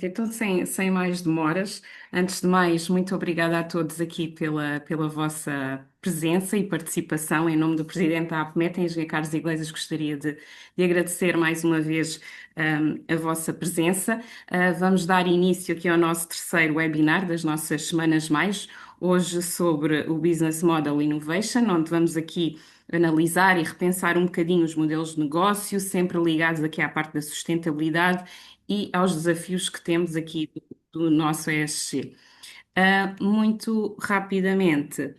Então, sem mais demoras, antes de mais, muito obrigada a todos aqui pela vossa presença e participação. Em nome do Presidente da APMET, Engenheiro Carlos Iglesias, gostaria de agradecer mais uma vez, a vossa presença. Vamos dar início aqui ao nosso terceiro webinar das nossas Semanas Mais, hoje sobre o Business Model Innovation, onde vamos aqui analisar e repensar um bocadinho os modelos de negócio, sempre ligados aqui à parte da sustentabilidade e aos desafios que temos aqui do nosso ESG. Muito rapidamente,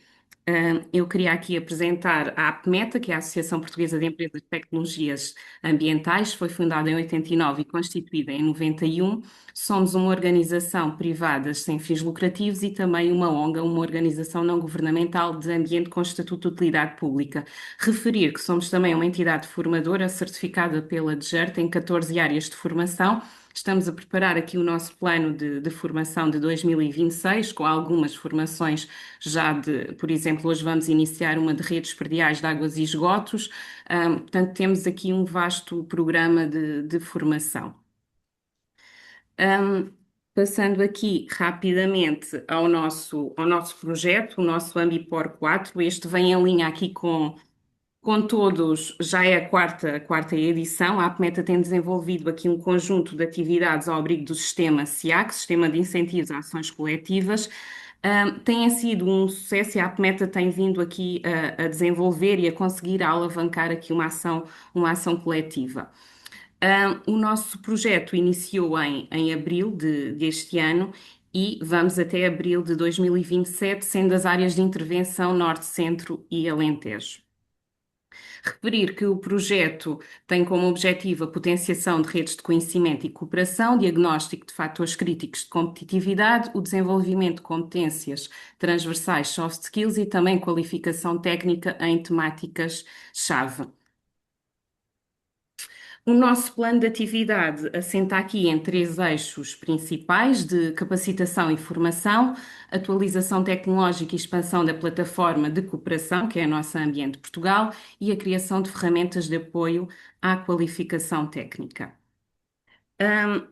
eu queria aqui apresentar a APMETA, que é a Associação Portuguesa de Empresas de Tecnologias Ambientais, foi fundada em 89 e constituída em 91. Somos uma organização privada sem fins lucrativos e também uma ONG, uma organização não governamental de ambiente com estatuto de utilidade pública. Referir que somos também uma entidade formadora certificada pela DGERT em 14 áreas de formação. Estamos a preparar aqui o nosso plano de formação de 2026, com algumas formações já por exemplo, hoje vamos iniciar uma de redes perdiais de águas e esgotos. Portanto, temos aqui um vasto programa de formação. Um, Passando aqui rapidamente ao nosso projeto, o nosso Ambipor 4, este vem em linha aqui com todos, já é a quarta edição. A APMETA tem desenvolvido aqui um conjunto de atividades ao abrigo do sistema SIAC, Sistema de Incentivos a Ações Coletivas. Tem sido um sucesso e a APMETA tem vindo aqui a desenvolver e a conseguir alavancar aqui uma ação coletiva. O nosso projeto iniciou em abril deste ano e vamos até abril de 2027, sendo as áreas de intervenção Norte, Centro e Alentejo. Referir que o projeto tem como objetivo a potenciação de redes de conhecimento e cooperação, diagnóstico de fatores críticos de competitividade, o desenvolvimento de competências transversais soft skills e também qualificação técnica em temáticas-chave. O nosso plano de atividade assenta aqui em três eixos principais de capacitação e formação, atualização tecnológica e expansão da plataforma de cooperação, que é a nossa Ambiente Portugal, e a criação de ferramentas de apoio à qualificação técnica.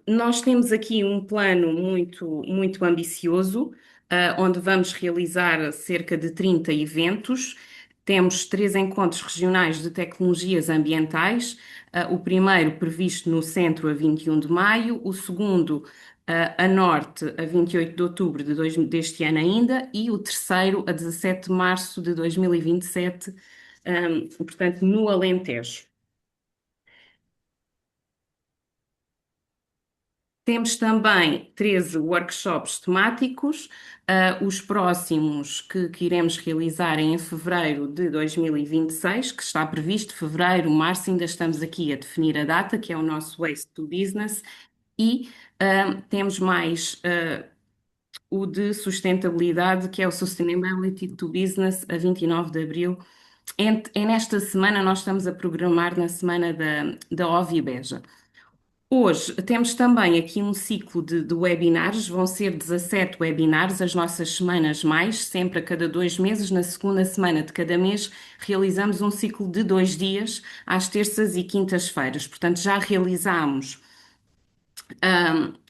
Nós temos aqui um plano muito, muito ambicioso, onde vamos realizar cerca de 30 eventos. Temos 3 encontros regionais de tecnologias ambientais. O primeiro previsto no centro a 21 de maio, o segundo a norte a 28 de outubro deste ano ainda, e o terceiro a 17 de março de 2027, portanto, no Alentejo. Temos também 13 workshops temáticos, os próximos que iremos realizar em fevereiro de 2026, que está previsto, fevereiro, março, ainda estamos aqui a definir a data, que é o nosso Waste to Business, e temos mais o de sustentabilidade, que é o Sustainability to Business, a 29 de abril. É nesta semana, nós estamos a programar na semana da OVI Beja. Hoje temos também aqui um ciclo de webinars, vão ser 17 webinars, as nossas semanas mais, sempre a cada 2 meses, na segunda semana de cada mês, realizamos um ciclo de 2 dias, às terças e quintas-feiras. Portanto, já realizámos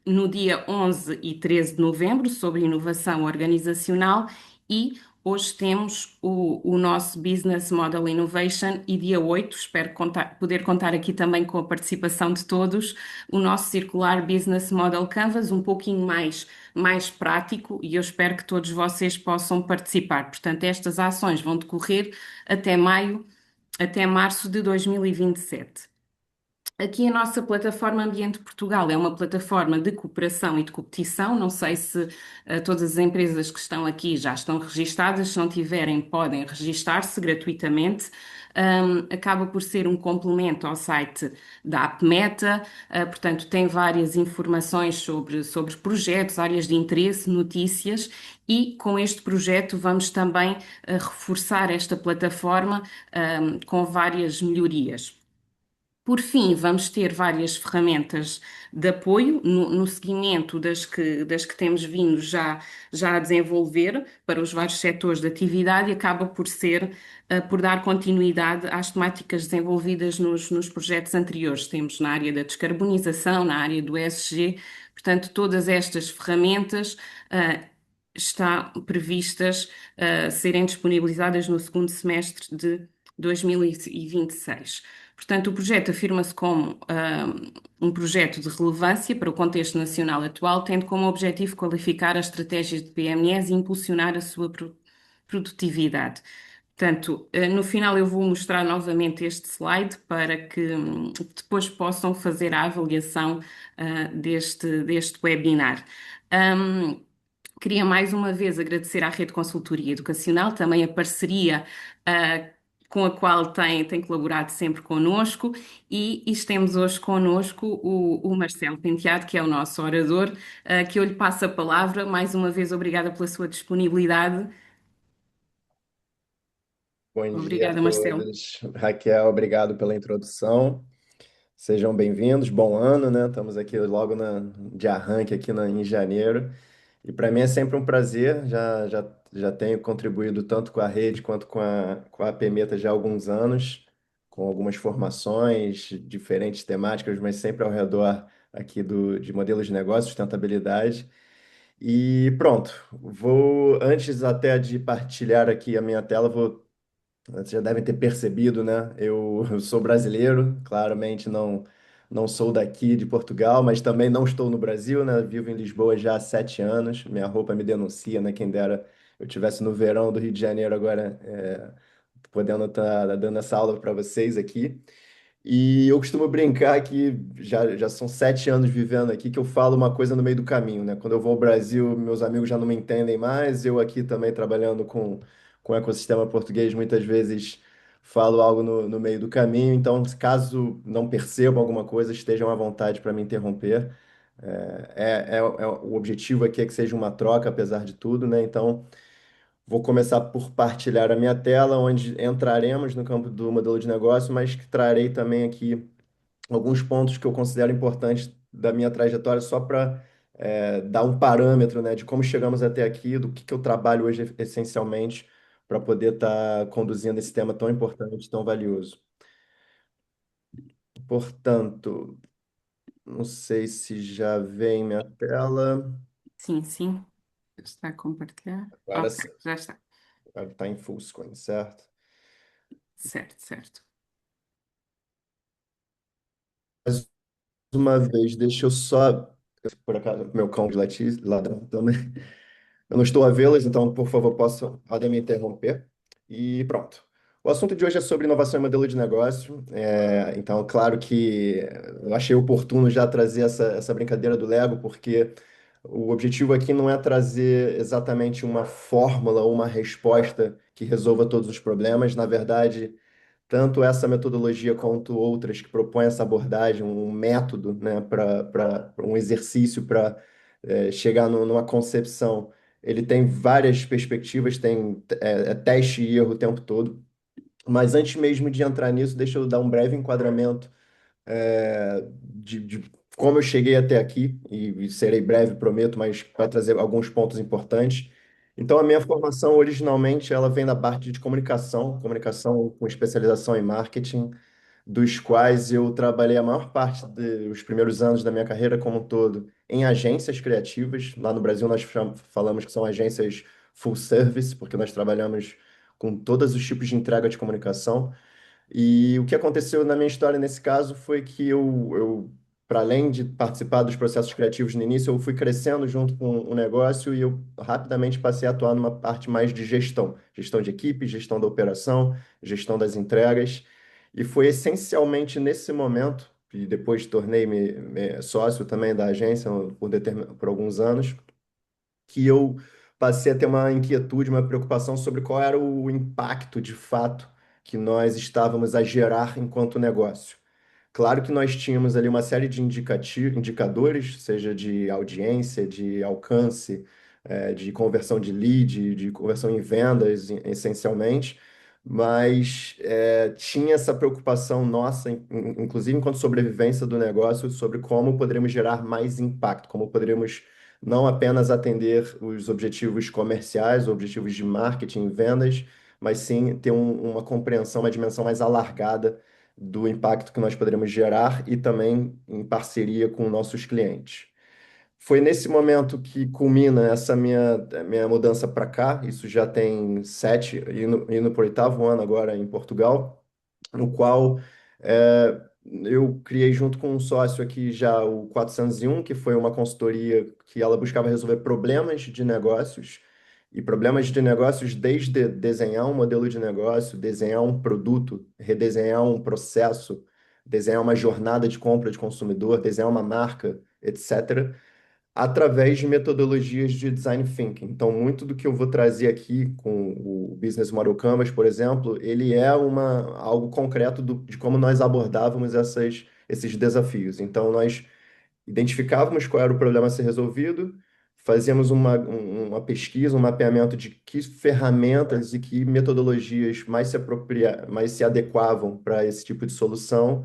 no dia 11 e 13 de novembro sobre inovação organizacional e hoje temos o nosso Business Model Innovation e dia 8, espero poder contar aqui também com a participação de todos, o nosso Circular Business Model Canvas, um pouquinho mais prático e eu espero que todos vocês possam participar. Portanto, estas ações vão decorrer até maio, até março de 2027. Aqui a nossa plataforma Ambiente Portugal é uma plataforma de cooperação e de competição. Não sei se todas as empresas que estão aqui já estão registadas. Se não tiverem, podem registar-se gratuitamente. Acaba por ser um complemento ao site da APMETA, portanto, tem várias informações sobre projetos, áreas de interesse, notícias, e com este projeto vamos também reforçar esta plataforma com várias melhorias. Por fim, vamos ter várias ferramentas de apoio no seguimento das que temos vindo já a desenvolver para os vários setores de atividade e acaba por ser, por dar continuidade às temáticas desenvolvidas nos projetos anteriores. Temos na área da descarbonização, na área do ESG, portanto, todas estas ferramentas, estão previstas, serem disponibilizadas no segundo semestre de 2026. Portanto, o projeto afirma-se como um projeto de relevância para o contexto nacional atual, tendo como objetivo qualificar as estratégias de PMEs e impulsionar a sua produtividade. Portanto, no final eu vou mostrar novamente este slide para que depois possam fazer a avaliação deste webinar. Um, Queria mais uma vez agradecer à Rede Consultoria Educacional, também a parceria ah, com a qual tem colaborado sempre connosco e temos hoje connosco o Marcelo Penteado, que é o nosso orador, que eu lhe passo a palavra. Mais uma vez, obrigada pela sua disponibilidade. Bom dia a Obrigada, Marcelo. todos. Raquel, obrigado pela introdução. Sejam bem-vindos. Bom ano, né? Estamos aqui logo de arranque em janeiro. E para mim é sempre um prazer. Já tenho contribuído tanto com a rede quanto com a PMETA já há alguns anos, com algumas formações, diferentes temáticas, mas sempre ao redor aqui de modelos de negócio, sustentabilidade. E pronto, antes até de partilhar aqui a minha tela, vocês já devem ter percebido, né? Eu sou brasileiro, claramente não sou daqui de Portugal, mas também não estou no Brasil, né? Vivo em Lisboa já há 7 anos. Minha roupa me denuncia, né? Quem dera eu estivesse no verão do Rio de Janeiro agora, podendo estar dando essa aula para vocês aqui. E eu costumo brincar que já são 7 anos vivendo aqui, que eu falo uma coisa no meio do caminho, né? Quando eu vou ao Brasil, meus amigos já não me entendem mais. Eu aqui também trabalhando com o ecossistema português, muitas vezes falo algo no meio do caminho. Então, caso não percebam alguma coisa, estejam à vontade para me interromper. O objetivo aqui é que seja uma troca, apesar de tudo, né? Então, vou começar por partilhar a minha tela, onde entraremos no campo do modelo de negócio, mas que trarei também aqui alguns pontos que eu considero importantes da minha trajetória, só para dar um parâmetro, né, de como chegamos até aqui, do que eu trabalho hoje essencialmente, para poder estar conduzindo esse tema tão importante, tão valioso. Portanto, não sei se já vem minha tela. Sim, sim. Está a compartilhar? Agora Ok, sim, já está. agora está em full screen, certo? Certo, certo. Mais uma vez, deixa eu só. Por acaso, meu cão de latir, ladrão também. Eu não estou a vê-las, então, por favor, podem me interromper. E pronto. O assunto de hoje é sobre inovação e modelo de negócio. Então, claro que eu achei oportuno já trazer essa brincadeira do Lego, porque o objetivo aqui não é trazer exatamente uma fórmula ou uma resposta que resolva todos os problemas. Na verdade, tanto essa metodologia quanto outras que propõem essa abordagem, um método, né, para um exercício para chegar numa concepção. Ele tem várias perspectivas, tem teste e erro o tempo todo. Mas antes mesmo de entrar nisso, deixa eu dar um breve enquadramento de como eu cheguei até aqui, e serei breve, prometo, mas para trazer alguns pontos importantes. Então, a minha formação, originalmente, ela vem da parte de comunicação, comunicação com especialização em marketing, dos quais eu trabalhei a maior parte dos primeiros anos da minha carreira como um todo em agências criativas. Lá no Brasil, nós falamos que são agências full service, porque nós trabalhamos com todos os tipos de entrega de comunicação. E o que aconteceu na minha história nesse caso foi que para além de participar dos processos criativos no início, eu fui crescendo junto com o negócio e eu rapidamente passei a atuar numa parte mais de gestão, gestão de equipe, gestão da operação, gestão das entregas. E foi essencialmente nesse momento, e depois tornei-me sócio também da agência por alguns anos, que eu passei a ter uma inquietude, uma preocupação sobre qual era o impacto de fato que nós estávamos a gerar enquanto negócio. Claro que nós tínhamos ali uma série de indicadores, seja de audiência, de alcance, de conversão de lead, de conversão em vendas, essencialmente, mas tinha essa preocupação nossa, inclusive enquanto sobrevivência do negócio, sobre como poderíamos gerar mais impacto, como poderíamos não apenas atender os objetivos comerciais, objetivos de marketing e vendas, mas sim ter uma compreensão, uma dimensão mais alargada do impacto que nós poderíamos gerar e também em parceria com nossos clientes. Foi nesse momento que culmina essa minha mudança para cá. Isso já tem 7, indo para o 8º ano agora em Portugal, no qual eu criei junto com um sócio aqui já o 401, que foi uma consultoria que ela buscava resolver problemas de negócios, e problemas de negócios desde desenhar um modelo de negócio, desenhar um produto, redesenhar um processo, desenhar uma jornada de compra de consumidor, desenhar uma marca, etc., através de metodologias de design thinking. Então, muito do que eu vou trazer aqui com o Business Model Canvas, por exemplo, ele é algo concreto de como nós abordávamos esses desafios. Então, nós identificávamos qual era o problema a ser resolvido, fazíamos uma pesquisa, um mapeamento de que ferramentas e que metodologias mais se adequavam para esse tipo de solução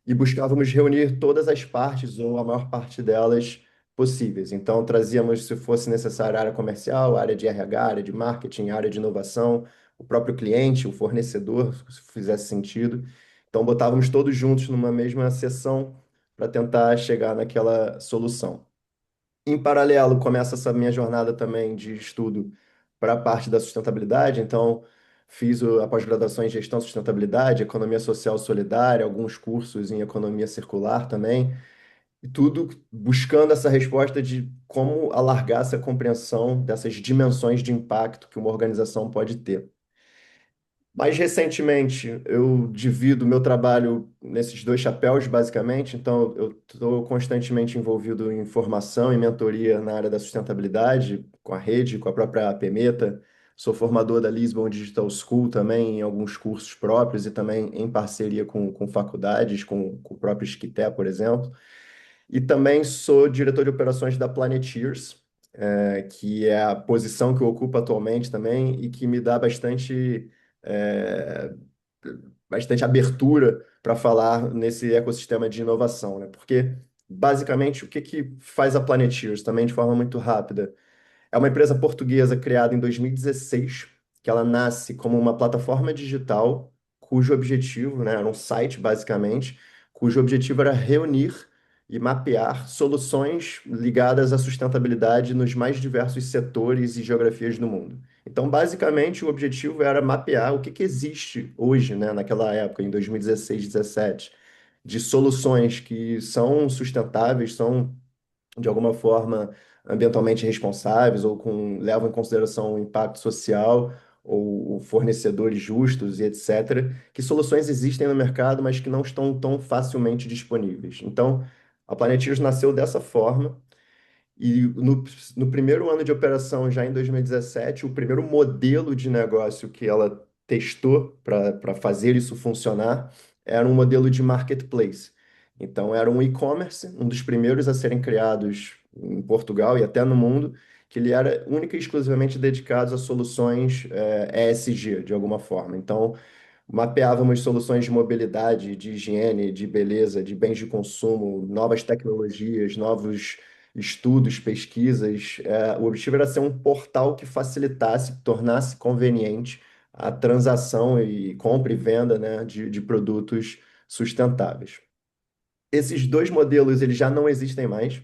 e buscávamos reunir todas as partes, ou a maior parte delas, possíveis. Então, trazíamos, se fosse necessário, a área comercial, a área de RH, a área de marketing, a área de inovação, o próprio cliente, o fornecedor, se fizesse sentido. Então, botávamos todos juntos numa mesma sessão para tentar chegar naquela solução. Em paralelo, começa essa minha jornada também de estudo para a parte da sustentabilidade. Então, fiz a pós-graduação em gestão de sustentabilidade, economia social solidária, alguns cursos em economia circular também, e tudo buscando essa resposta de como alargar essa compreensão dessas dimensões de impacto que uma organização pode ter. Mais recentemente, eu divido meu trabalho nesses dois chapéus, basicamente. Então, eu estou constantemente envolvido em formação e mentoria na área da sustentabilidade, com a rede, com a própria Apmeta. Sou formador da Lisbon Digital School também, em alguns cursos próprios e também em parceria com faculdades, com o próprio Esquité, por exemplo. E também sou diretor de operações da Planeteers, que é a posição que eu ocupo atualmente também e que me dá é, bastante abertura para falar nesse ecossistema de inovação, né? Porque, basicamente, o que que faz a Planeteers, também de forma muito rápida? É uma empresa portuguesa criada em 2016, que ela nasce como uma plataforma digital cujo objetivo, né, era um site basicamente, cujo objetivo era reunir e mapear soluções ligadas à sustentabilidade nos mais diversos setores e geografias do mundo. Então, basicamente, o objetivo era mapear o que existe hoje, né, naquela época, em 2016, 17, de soluções que são sustentáveis, são de alguma forma ambientalmente responsáveis ou levam em consideração o impacto social ou fornecedores justos e etc., que soluções existem no mercado, mas que não estão tão facilmente disponíveis. Então, a Planeteers nasceu dessa forma e no primeiro ano de operação, já em 2017, o primeiro modelo de negócio que ela testou para fazer isso funcionar era um modelo de marketplace. Então, era um e-commerce, um dos primeiros a serem criados em Portugal e até no mundo, que ele era única e exclusivamente dedicado a soluções ESG, de alguma forma. Então, mapeávamos soluções de mobilidade, de higiene, de beleza, de bens de consumo, novas tecnologias, novos estudos, pesquisas. O objetivo era ser um portal que facilitasse, tornasse conveniente a transação e compra e venda, né, de produtos sustentáveis. Esses dois modelos eles já não existem mais.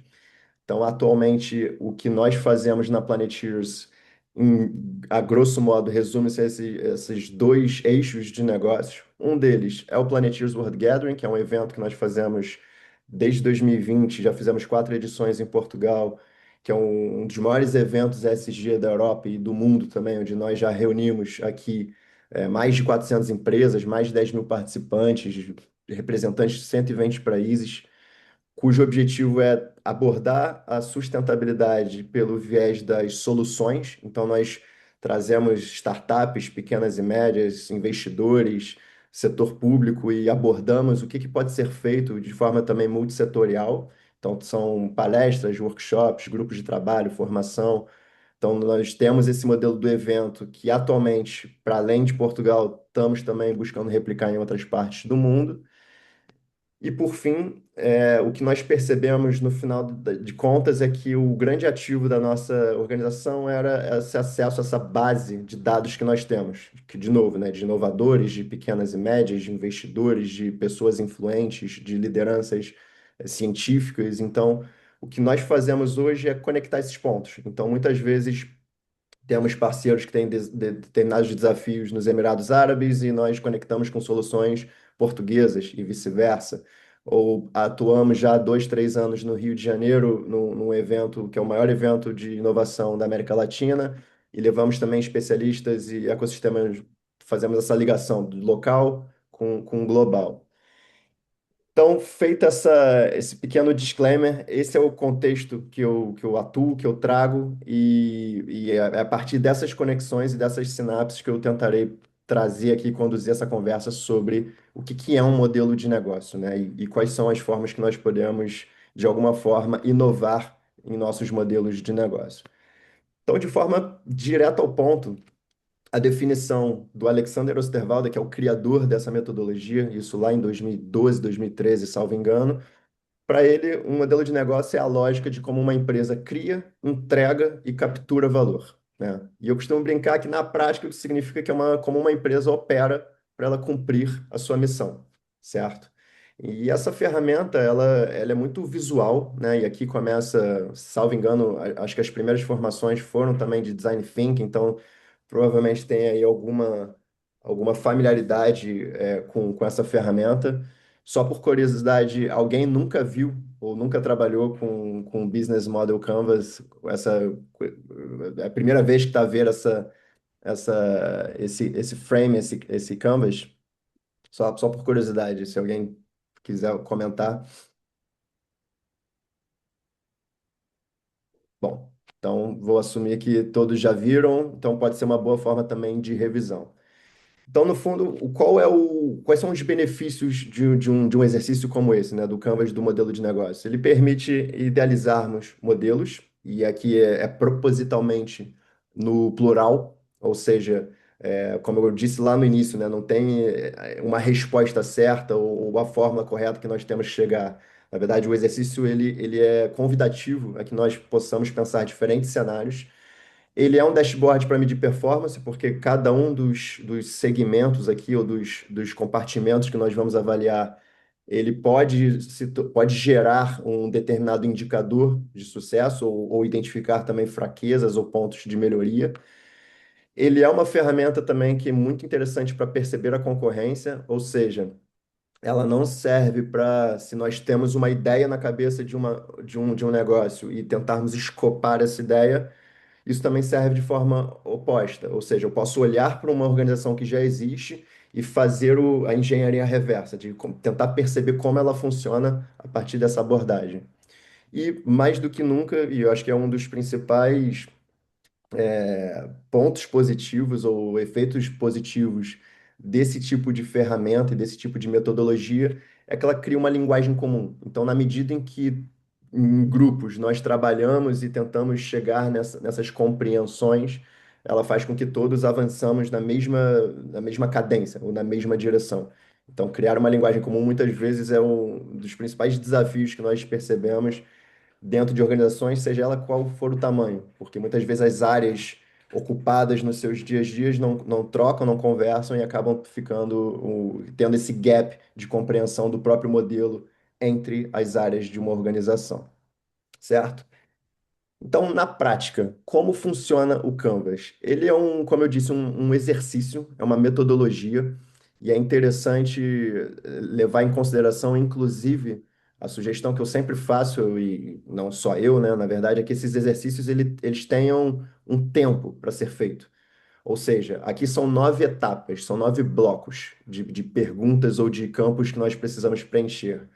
Então, atualmente, o que nós fazemos na Planeteers, a grosso modo, resume-se a esses dois eixos de negócios. Um deles é o Planeteers World Gathering, que é um evento que nós fazemos desde 2020, já fizemos 4 edições em Portugal, que é um dos maiores eventos ESG da Europa e do mundo também, onde nós já reunimos aqui mais de 400 empresas, mais de 10 mil participantes, representantes de 120 países cujo objetivo é abordar a sustentabilidade pelo viés das soluções. Então, nós trazemos startups, pequenas e médias, investidores, setor público e abordamos o que pode ser feito de forma também multissetorial. Então, são palestras, workshops, grupos de trabalho, formação. Então, nós temos esse modelo do evento que atualmente, para além de Portugal, estamos também buscando replicar em outras partes do mundo. E por fim, o que nós percebemos no final de contas é que o grande ativo da nossa organização era esse acesso a essa base de dados que nós temos, que, de novo, né, de inovadores, de pequenas e médias, de investidores, de pessoas influentes, de lideranças científicas. Então, o que nós fazemos hoje é conectar esses pontos. Então, muitas vezes temos parceiros que têm determinados desafios nos Emirados Árabes e nós conectamos com soluções portuguesas e vice-versa. Ou atuamos já há 2, 3 anos no Rio de Janeiro, num evento que é o maior evento de inovação da América Latina, e levamos também especialistas e ecossistemas, fazemos essa ligação do local com o global. Então, feito esse pequeno disclaimer, esse é o contexto que eu atuo, que eu trago, e é a partir dessas conexões e dessas sinapses que eu tentarei trazer aqui, conduzir essa conversa sobre o que é um modelo de negócio, né? E quais são as formas que nós podemos, de alguma forma, inovar em nossos modelos de negócio. Então, de forma direta ao ponto, a definição do Alexander Osterwalder, que é o criador dessa metodologia, isso lá em 2012, 2013, salvo engano, para ele, um modelo de negócio é a lógica de como uma empresa cria, entrega e captura valor, né? E eu costumo brincar que, na prática, isso significa que como uma empresa opera para ela cumprir a sua missão, certo? E essa ferramenta, ela é muito visual, né? E aqui começa, salvo engano, acho que as primeiras formações foram também de Design Thinking, então provavelmente tem aí alguma familiaridade com essa ferramenta. Só por curiosidade, alguém nunca viu ou nunca trabalhou com Business Model Canvas? É a primeira vez que está a ver esse frame, esse Canvas? Só por curiosidade, se alguém quiser comentar. Bom, então vou assumir que todos já viram, então pode ser uma boa forma também de revisão. Então, no fundo, quais são os benefícios de um exercício como esse, né, do Canvas do modelo de negócio? Ele permite idealizarmos modelos, e aqui é propositalmente no plural, ou seja, como eu disse lá no início, né, não tem uma resposta certa ou a fórmula correta que nós temos que chegar. Na verdade, o exercício ele é convidativo a que nós possamos pensar diferentes cenários. Ele é um dashboard para medir performance, porque cada um dos segmentos aqui, ou dos compartimentos que nós vamos avaliar, ele pode gerar um determinado indicador de sucesso, ou identificar também fraquezas ou pontos de melhoria. Ele é uma ferramenta também que é muito interessante para perceber a concorrência, ou seja, ela não serve para, se nós temos uma ideia na cabeça de um negócio e tentarmos escopar essa ideia, isso também serve de forma oposta, ou seja, eu posso olhar para uma organização que já existe e fazer a engenharia reversa, de tentar perceber como ela funciona a partir dessa abordagem. E mais do que nunca, e eu acho que é um dos principais pontos positivos ou efeitos positivos desse tipo de ferramenta e desse tipo de metodologia é que ela cria uma linguagem comum. Então, na medida em que em grupos nós trabalhamos e tentamos chegar nessas compreensões, ela faz com que todos avançamos na mesma cadência ou na mesma direção. Então, criar uma linguagem comum muitas vezes é um dos principais desafios que nós percebemos dentro de organizações, seja ela qual for o tamanho, porque muitas vezes as áreas ocupadas nos seus dias a dias não trocam, não conversam e acabam tendo esse gap de compreensão do próprio modelo entre as áreas de uma organização, certo? Então, na prática, como funciona o Canvas? Ele é como eu disse, um exercício, é uma metodologia, e é interessante levar em consideração, inclusive, a sugestão que eu sempre faço, e não só eu, né, na verdade, é que esses exercícios eles tenham um tempo para ser feito. Ou seja, aqui são 9 etapas, são 9 blocos de perguntas ou de campos que nós precisamos preencher.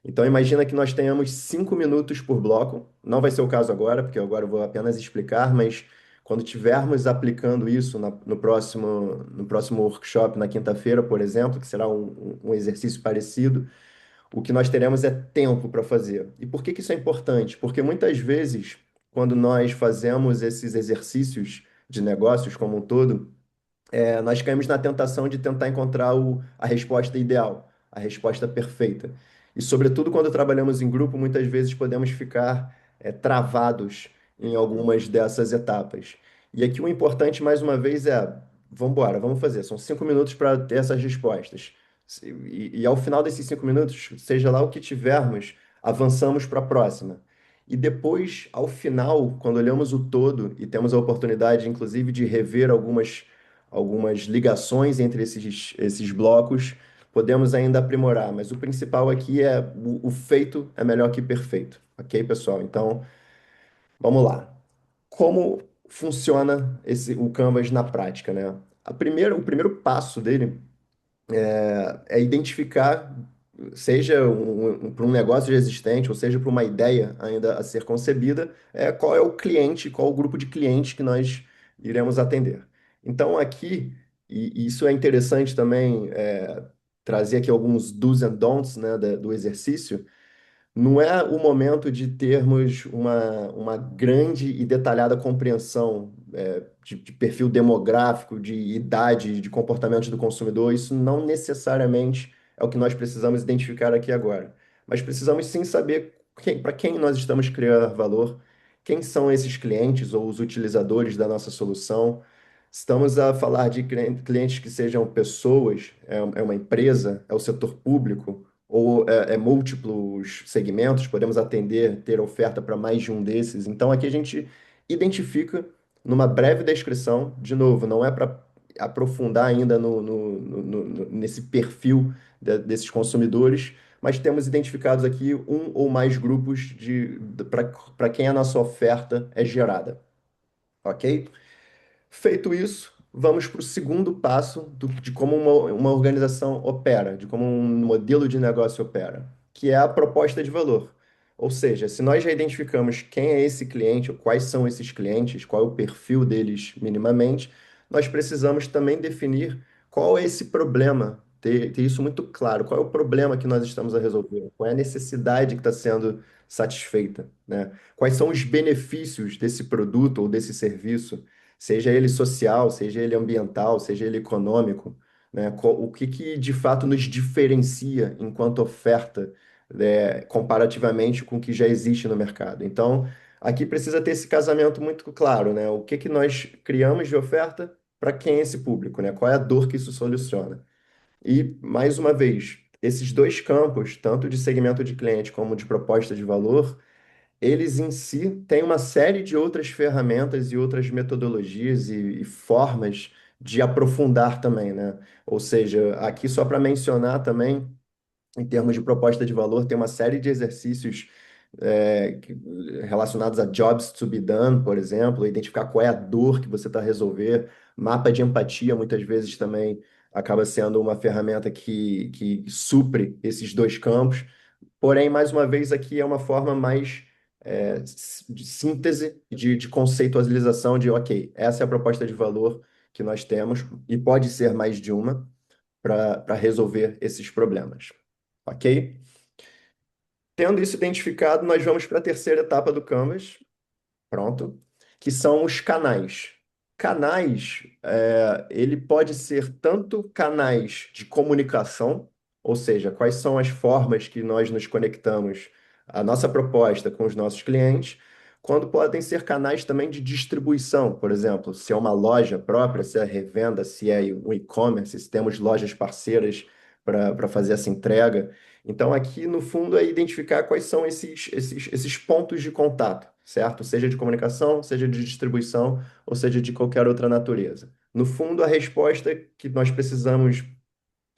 Então, imagina que nós tenhamos 5 minutos por bloco. Não vai ser o caso agora, porque agora eu vou apenas explicar, mas quando tivermos aplicando isso no próximo workshop, na quinta-feira, por exemplo, que será um exercício parecido, o que nós teremos é tempo para fazer. E por que que isso é importante? Porque muitas vezes, quando nós fazemos esses exercícios de negócios como um todo, nós caímos na tentação de tentar encontrar a resposta ideal, a resposta perfeita. E, sobretudo, quando trabalhamos em grupo, muitas vezes podemos ficar travados em algumas dessas etapas. E aqui o importante, mais uma vez, vamos embora, vamos fazer. São 5 minutos para ter essas respostas. E ao final desses 5 minutos, seja lá o que tivermos, avançamos para a próxima. E depois, ao final, quando olhamos o todo e temos a oportunidade, inclusive, de rever algumas ligações entre esses blocos, podemos ainda aprimorar, mas o principal aqui é o feito é melhor que perfeito, ok, pessoal? Então, vamos lá. Como funciona o Canvas na prática, né? O primeiro passo dele é identificar, seja para um negócio já existente, ou seja para uma ideia ainda a ser concebida, qual é o cliente, qual o grupo de clientes que nós iremos atender. Então, aqui, e isso é interessante também, trazer aqui alguns do's and don'ts, né, do exercício. Não é o momento de termos uma grande e detalhada compreensão de perfil demográfico, de idade, de comportamento do consumidor. Isso não necessariamente é o que nós precisamos identificar aqui agora. Mas precisamos sim saber para quem nós estamos criando valor, quem são esses clientes ou os utilizadores da nossa solução. Estamos a falar de clientes que sejam pessoas, é uma empresa, é o setor público ou múltiplos segmentos, podemos atender, ter oferta para mais de um desses. Então, aqui a gente identifica numa breve descrição, de novo, não é para aprofundar ainda nesse perfil desses consumidores, mas temos identificados aqui um ou mais grupos para quem a nossa oferta é gerada, ok? Feito isso, vamos para o segundo passo de como uma organização opera, de como um modelo de negócio opera, que é a proposta de valor. Ou seja, se nós já identificamos quem é esse cliente, ou quais são esses clientes, qual é o perfil deles minimamente, nós precisamos também definir qual é esse problema, ter isso muito claro, qual é o problema que nós estamos a resolver, qual é a necessidade que está sendo satisfeita, né? Quais são os benefícios desse produto ou desse serviço, seja ele social, seja ele ambiental, seja ele econômico, né? O que que de fato nos diferencia enquanto oferta, comparativamente com o que já existe no mercado. Então, aqui precisa ter esse casamento muito claro, né? O que que nós criamos de oferta para quem é esse público, né? Qual é a dor que isso soluciona? E, mais uma vez, esses dois campos, tanto de segmento de cliente como de proposta de valor, eles em si têm uma série de outras ferramentas e outras metodologias e formas de aprofundar também, né? Ou seja, aqui só para mencionar também, em termos de proposta de valor, tem uma série de exercícios relacionados a jobs to be done, por exemplo, identificar qual é a dor que você está a resolver. Mapa de empatia, muitas vezes também acaba sendo uma ferramenta que supre esses dois campos. Porém, mais uma vez, aqui é uma forma mais de síntese, de conceitualização de, ok, essa é a proposta de valor que nós temos, e pode ser mais de uma, para resolver esses problemas. Ok? Tendo isso identificado, nós vamos para a terceira etapa do Canvas, pronto, que são os canais. Canais, ele pode ser tanto canais de comunicação, ou seja, quais são as formas que nós nos conectamos à nossa proposta com os nossos clientes, quando podem ser canais também de distribuição, por exemplo, se é uma loja própria, se é revenda, se é um e-commerce, se temos lojas parceiras para fazer essa entrega. Então, aqui, no fundo, é identificar quais são esses pontos de contato, certo? Seja de comunicação, seja de distribuição, ou seja de qualquer outra natureza. No fundo, a resposta que nós precisamos,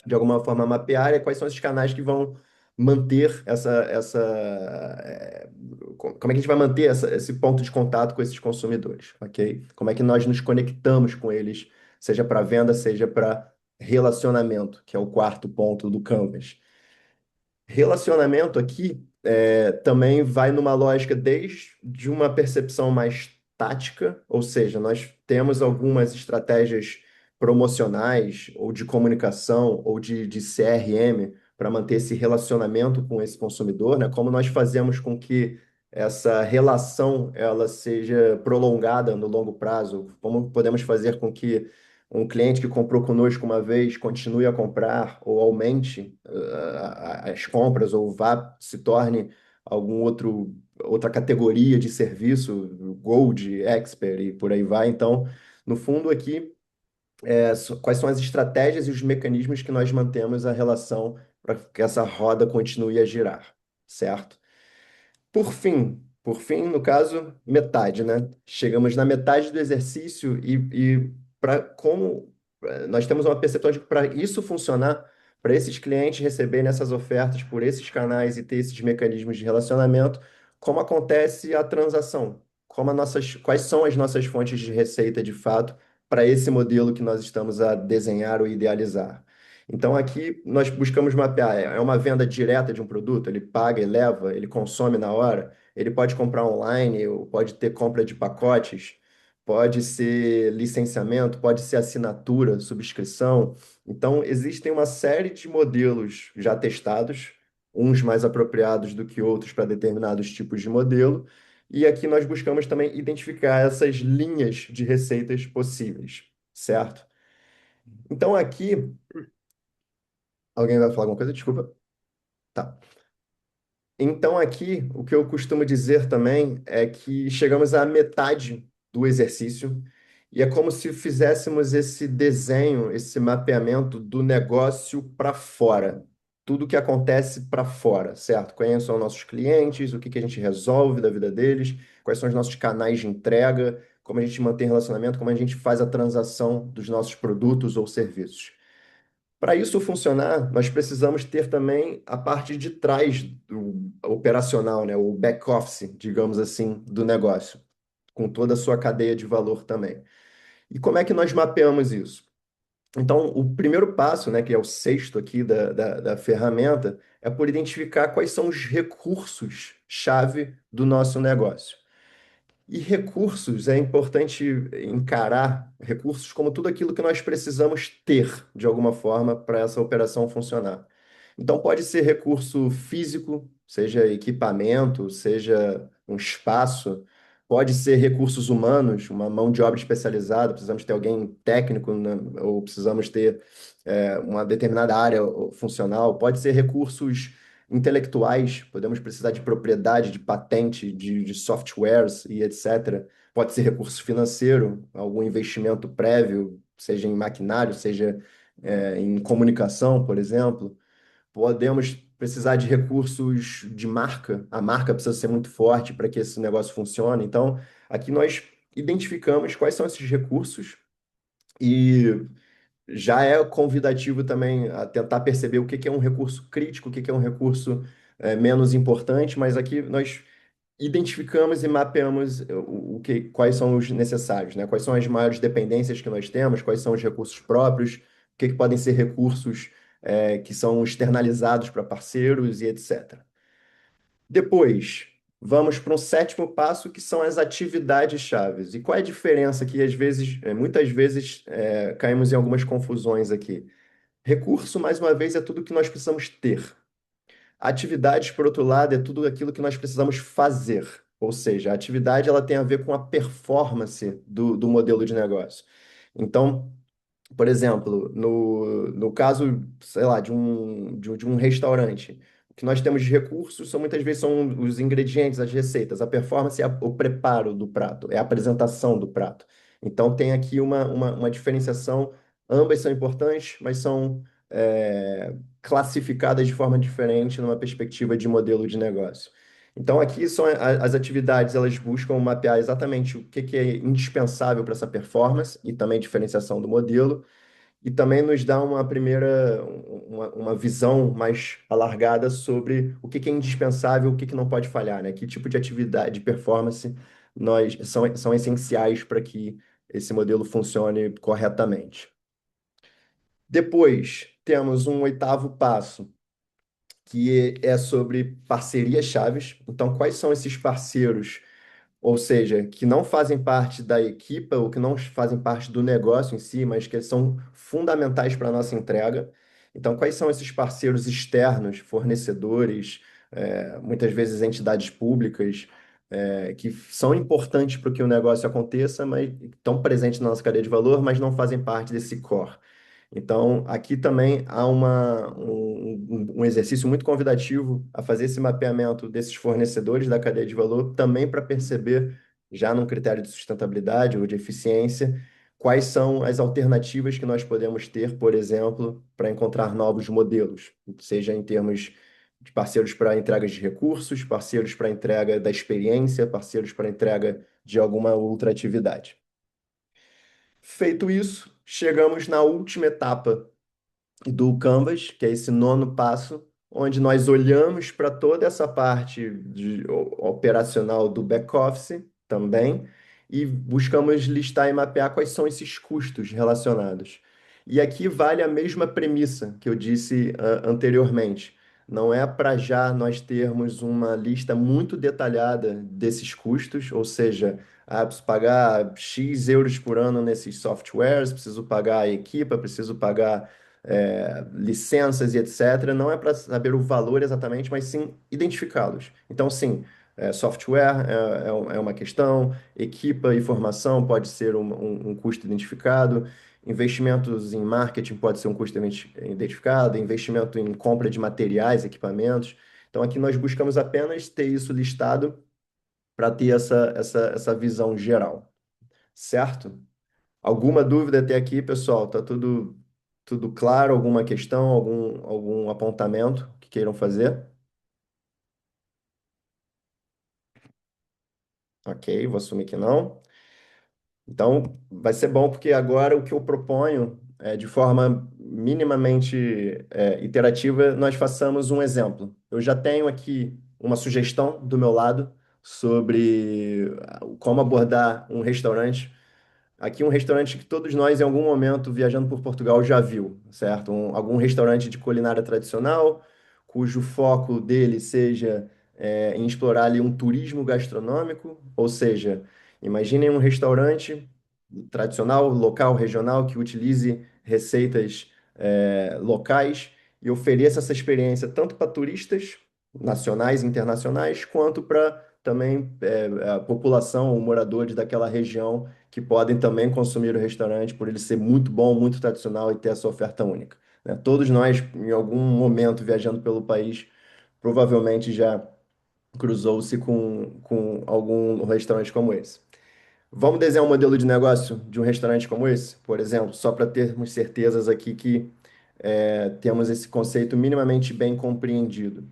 de alguma forma, mapear é quais são esses canais que vão manter como é que a gente vai manter esse ponto de contato com esses consumidores, ok? Como é que nós nos conectamos com eles, seja para venda, seja para relacionamento, que é o quarto ponto do Canvas. Relacionamento aqui também vai numa lógica desde uma percepção mais tática, ou seja, nós temos algumas estratégias promocionais ou de comunicação ou de CRM para manter esse relacionamento com esse consumidor, né? Como nós fazemos com que essa relação ela seja prolongada no longo prazo? Como podemos fazer com que um cliente que comprou conosco uma vez continue a comprar ou aumente as compras ou vá se torne algum outra categoria de serviço, Gold, Expert e por aí vai. Então, no fundo aqui quais são as estratégias e os mecanismos que nós mantemos a relação para que essa roda continue a girar, certo? No caso, metade, né? Chegamos na metade do exercício e para como nós temos uma percepção de que para isso funcionar, para esses clientes receberem essas ofertas por esses canais e ter esses mecanismos de relacionamento, como acontece a transação? Quais são as nossas fontes de receita de fato para esse modelo que nós estamos a desenhar ou idealizar? Então, aqui nós buscamos mapear: é uma venda direta de um produto, ele paga e leva, ele consome na hora, ele pode comprar online, ou pode ter compra de pacotes, pode ser licenciamento, pode ser assinatura, subscrição. Então, existem uma série de modelos já testados, uns mais apropriados do que outros para determinados tipos de modelo. E aqui nós buscamos também identificar essas linhas de receitas possíveis, certo? Então, aqui. Alguém vai falar alguma coisa? Desculpa. Tá. Então, aqui, o que eu costumo dizer também é que chegamos à metade do exercício e é como se fizéssemos esse desenho, esse mapeamento do negócio para fora. Tudo que acontece para fora, certo? Quem são nossos clientes, o que que a gente resolve da vida deles, quais são os nossos canais de entrega, como a gente mantém relacionamento, como a gente faz a transação dos nossos produtos ou serviços. Para isso funcionar, nós precisamos ter também a parte de trás do operacional, né? O back-office, digamos assim, do negócio, com toda a sua cadeia de valor também. E como é que nós mapeamos isso? Então, o primeiro passo, né, que é o sexto aqui da ferramenta, é por identificar quais são os recursos-chave do nosso negócio. E recursos, é importante encarar recursos como tudo aquilo que nós precisamos ter, de alguma forma, para essa operação funcionar. Então, pode ser recurso físico, seja equipamento, seja um espaço, pode ser recursos humanos, uma mão de obra especializada, precisamos ter alguém técnico, né, ou precisamos ter uma determinada área funcional, pode ser recursos intelectuais, podemos precisar de propriedade, de patente, de softwares e etc. Pode ser recurso financeiro, algum investimento prévio, seja em maquinário, seja em comunicação, por exemplo. Podemos precisar de recursos de marca, a marca precisa ser muito forte para que esse negócio funcione. Então, aqui nós identificamos quais são esses recursos e já é convidativo também a tentar perceber o que que é um recurso crítico, o que que é um recurso menos importante, mas aqui nós identificamos e mapeamos quais são os necessários, né? Quais são as maiores dependências que nós temos, quais são os recursos próprios, o que que podem ser recursos que são externalizados para parceiros e etc. Depois, vamos para um sétimo passo, que são as atividades chaves. E qual é a diferença que às vezes, muitas vezes, caímos em algumas confusões aqui? Recurso, mais uma vez, é tudo que nós precisamos ter. Atividades, por outro lado, é tudo aquilo que nós precisamos fazer. Ou seja, a atividade ela tem a ver com a performance do modelo de negócio. Então, por exemplo, no caso, sei lá, de um restaurante, o que nós temos de recursos são muitas vezes são os ingredientes, as receitas, a performance é o preparo do prato, é a apresentação do prato. Então tem aqui uma diferenciação, ambas são importantes, mas são classificadas de forma diferente numa perspectiva de modelo de negócio. Então aqui são as atividades, elas buscam mapear exatamente o que que é indispensável para essa performance e também diferenciação do modelo e também nos dá uma visão mais alargada sobre o que que é indispensável, o que que não pode falhar, né? Que tipo de atividade, de performance são essenciais para que esse modelo funcione corretamente. Depois, temos um oitavo passo, que é sobre parcerias chaves. Então, quais são esses parceiros, ou seja, que não fazem parte da equipa ou que não fazem parte do negócio em si, mas que são fundamentais para a nossa entrega. Então, quais são esses parceiros externos, fornecedores, muitas vezes entidades públicas, que são importantes para que o negócio aconteça, mas estão presentes na nossa cadeia de valor, mas não fazem parte desse core. Então, aqui também há um exercício muito convidativo a fazer esse mapeamento desses fornecedores da cadeia de valor, também para perceber, já num critério de sustentabilidade ou de eficiência, quais são as alternativas que nós podemos ter, por exemplo, para encontrar novos modelos, seja em termos de parceiros para entrega de recursos, parceiros para entrega da experiência, parceiros para entrega de alguma outra atividade. Feito isso, chegamos na última etapa do Canvas, que é esse nono passo, onde nós olhamos para toda essa parte operacional do back-office também e buscamos listar e mapear quais são esses custos relacionados. E aqui vale a mesma premissa que eu disse anteriormente. Não é para já nós termos uma lista muito detalhada desses custos, ou seja, preciso pagar X euros por ano nesses softwares, preciso pagar a equipa, preciso pagar licenças e etc. Não é para saber o valor exatamente, mas sim identificá-los. Então, sim, software é uma questão, equipa e formação pode ser um custo identificado, investimentos em marketing pode ser um custo identificado, investimento em compra de materiais, equipamentos. Então, aqui nós buscamos apenas ter isso listado para ter essa visão geral, certo? Alguma dúvida até aqui, pessoal? Tá tudo claro? Alguma questão, algum apontamento que queiram fazer? Ok, vou assumir que não. Então, vai ser bom porque agora o que eu proponho é de forma minimamente iterativa, nós façamos um exemplo. Eu já tenho aqui uma sugestão do meu lado sobre como abordar um restaurante. Aqui um restaurante que todos nós, em algum momento, viajando por Portugal, já viu, certo? Algum restaurante de culinária tradicional, cujo foco dele seja em explorar ali um turismo gastronômico, ou seja, imaginem um restaurante tradicional, local, regional, que utilize receitas locais e ofereça essa experiência tanto para turistas nacionais e internacionais, quanto para também a população ou moradores daquela região que podem também consumir o restaurante por ele ser muito bom, muito tradicional e ter essa oferta única, né? Todos nós, em algum momento viajando pelo país, provavelmente já cruzou-se com algum restaurante como esse. Vamos desenhar um modelo de negócio de um restaurante como esse, por exemplo, só para termos certezas aqui que temos esse conceito minimamente bem compreendido.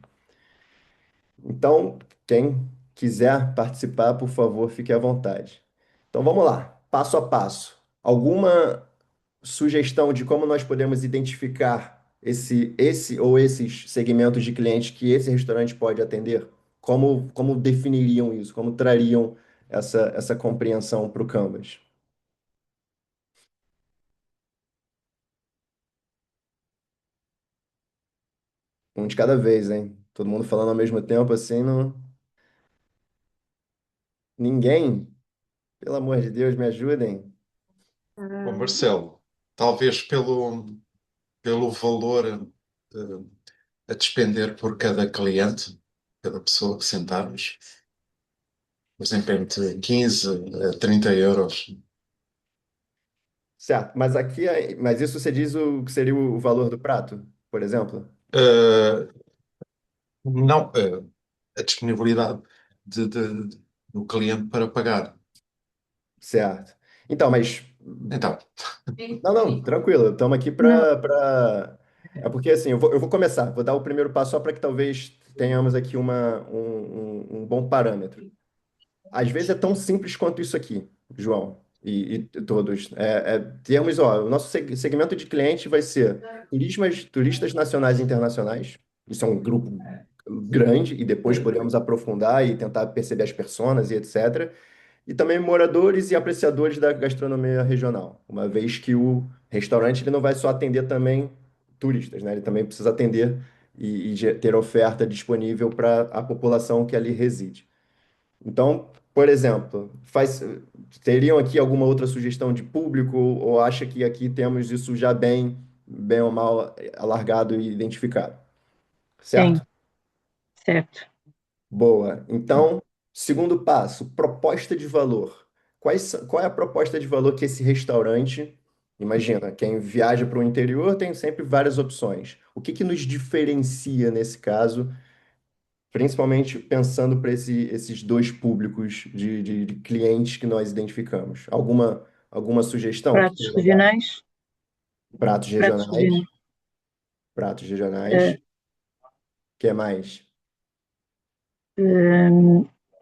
Então, quem quiser participar, por favor, fique à vontade. Então, vamos lá, passo a passo. Alguma sugestão de como nós podemos identificar esse ou esses segmentos de clientes que esse restaurante pode atender? Como definiriam isso? Como trariam essa compreensão para o Canvas? Um de cada vez, hein? Todo mundo falando ao mesmo tempo, assim, não... Ninguém? Pelo amor de Deus, me ajudem. Bom, Marcelo, talvez pelo valor a despender por cada cliente, cada pessoa que sentarmos, por exemplo, entre 15 a 30 euros. Certo, mas aqui, mas isso você diz o que seria o valor do prato, por exemplo? Eh, não, a disponibilidade do cliente para pagar. Certo. Então, mas Então, não, tranquilo. Estamos aqui É porque assim, eu vou começar, vou dar o primeiro passo só para que talvez tenhamos aqui um bom parâmetro. Às vezes é tão simples quanto isso aqui, João, e todos. Termos, ó, o nosso segmento de cliente vai ser turistas nacionais e internacionais. Isso é um grupo grande, e depois podemos aprofundar e tentar perceber as personas e etc. E também moradores e apreciadores da gastronomia regional, uma vez que o restaurante ele não vai só atender também turistas, né? Ele também precisa atender e ter oferta disponível para a população que ali reside. Então, por exemplo, teriam aqui alguma outra sugestão de público ou acha que aqui temos isso já bem ou mal alargado e identificado? Tem, Certo? certo. Boa. Então, Segundo passo, proposta de valor. Qual é a proposta de valor que esse restaurante, imagina, quem viaja para o interior tem sempre várias opções. O que que nos diferencia nesse caso, principalmente pensando para esses dois públicos de clientes que nós identificamos? Alguma sugestão que Pratos seja dada? regionais, Pratos pratos regionais, regionais, pratos regionais, eh, o que é mais?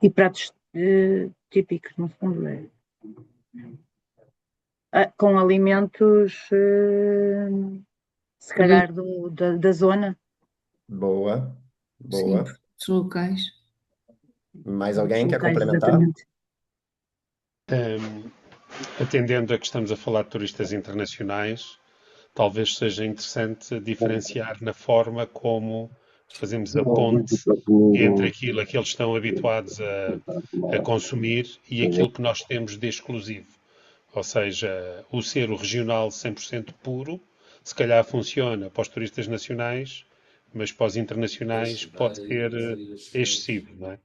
e pratos típicos, no fundo. Com alimentos, se calhar, da zona. Boa, Sim, boa. produtos locais. Mais Produtos alguém quer locais, complementar? exatamente. Atendendo a que estamos a falar de turistas internacionais, talvez seja interessante diferenciar na forma como fazemos a ponte entre aquilo a que eles estão habituados a consumir e aquilo que nós temos de exclusivo. Ou seja, o ser o regional 100% puro, se calhar funciona para os turistas nacionais, mas para os internacionais pode ser excessivo, não é?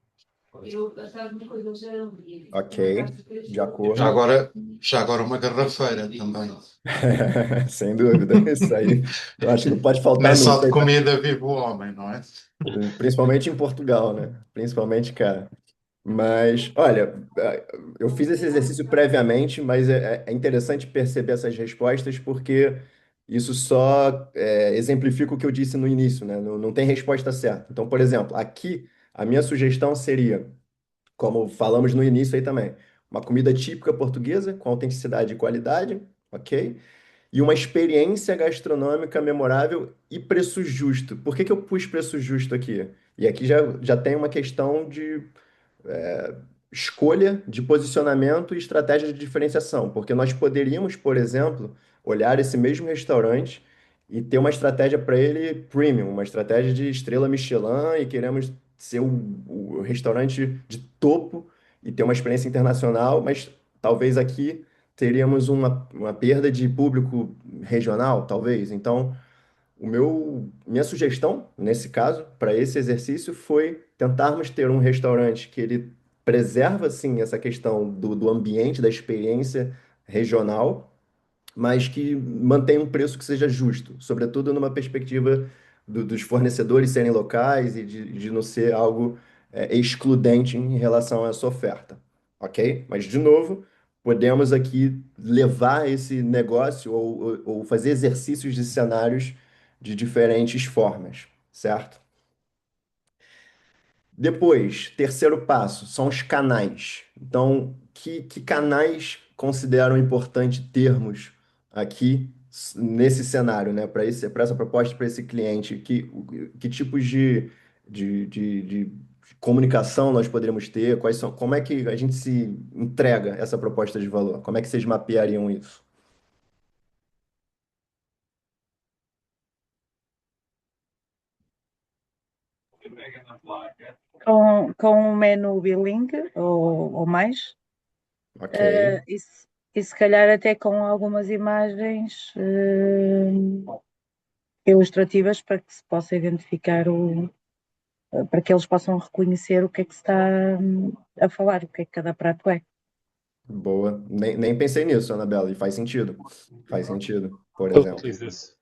Ok, de Já acordo. agora, já agora uma garrafeira também. Sem dúvida. Isso aí, eu acho que não pode faltar Nem só nunca, de comida vive o homem, não é? principalmente em Portugal, né? Principalmente cá. Mas, olha, eu fiz esse exercício previamente, mas é interessante perceber essas respostas porque isso só exemplifica o que eu disse no início, né? Não tem resposta certa. Então, por exemplo, aqui a minha sugestão seria, como falamos no início aí também, uma comida típica portuguesa com autenticidade e qualidade, ok? E uma experiência gastronômica memorável e preço justo. Por que que eu pus preço justo aqui? E aqui já tem uma questão de escolha de posicionamento e estratégia de diferenciação, porque nós poderíamos, por exemplo, olhar esse mesmo restaurante e ter uma estratégia para ele premium, uma estratégia de estrela Michelin e queremos ser o restaurante de topo e ter uma experiência internacional, mas talvez aqui teríamos uma perda de público regional, talvez. Então, minha sugestão, nesse caso, para esse exercício, foi tentarmos ter um restaurante que ele preserva, sim, essa questão do ambiente, da experiência regional, mas que mantém um preço que seja justo, sobretudo numa perspectiva dos fornecedores serem locais e de não ser algo excludente em relação a essa oferta, ok? Mas, de novo, podemos aqui levar esse negócio ou fazer exercícios de cenários de diferentes formas, certo? Depois, terceiro passo, são os canais. Então, que canais consideram importante termos aqui nesse cenário, né? Para essa proposta, para esse cliente? Que tipos de comunicação nós poderíamos ter? Como é que a gente se entrega essa proposta de valor? Como é que vocês mapeariam isso? Com um menu bilingue ou mais, Ok, e se calhar até com algumas imagens ilustrativas para que se possa identificar para que eles possam reconhecer o que é que se está a falar, o que é que cada prato é. boa. Nem pensei nisso, Anabela, e faz sentido. Faz sentido, por A exemplo. utiliza-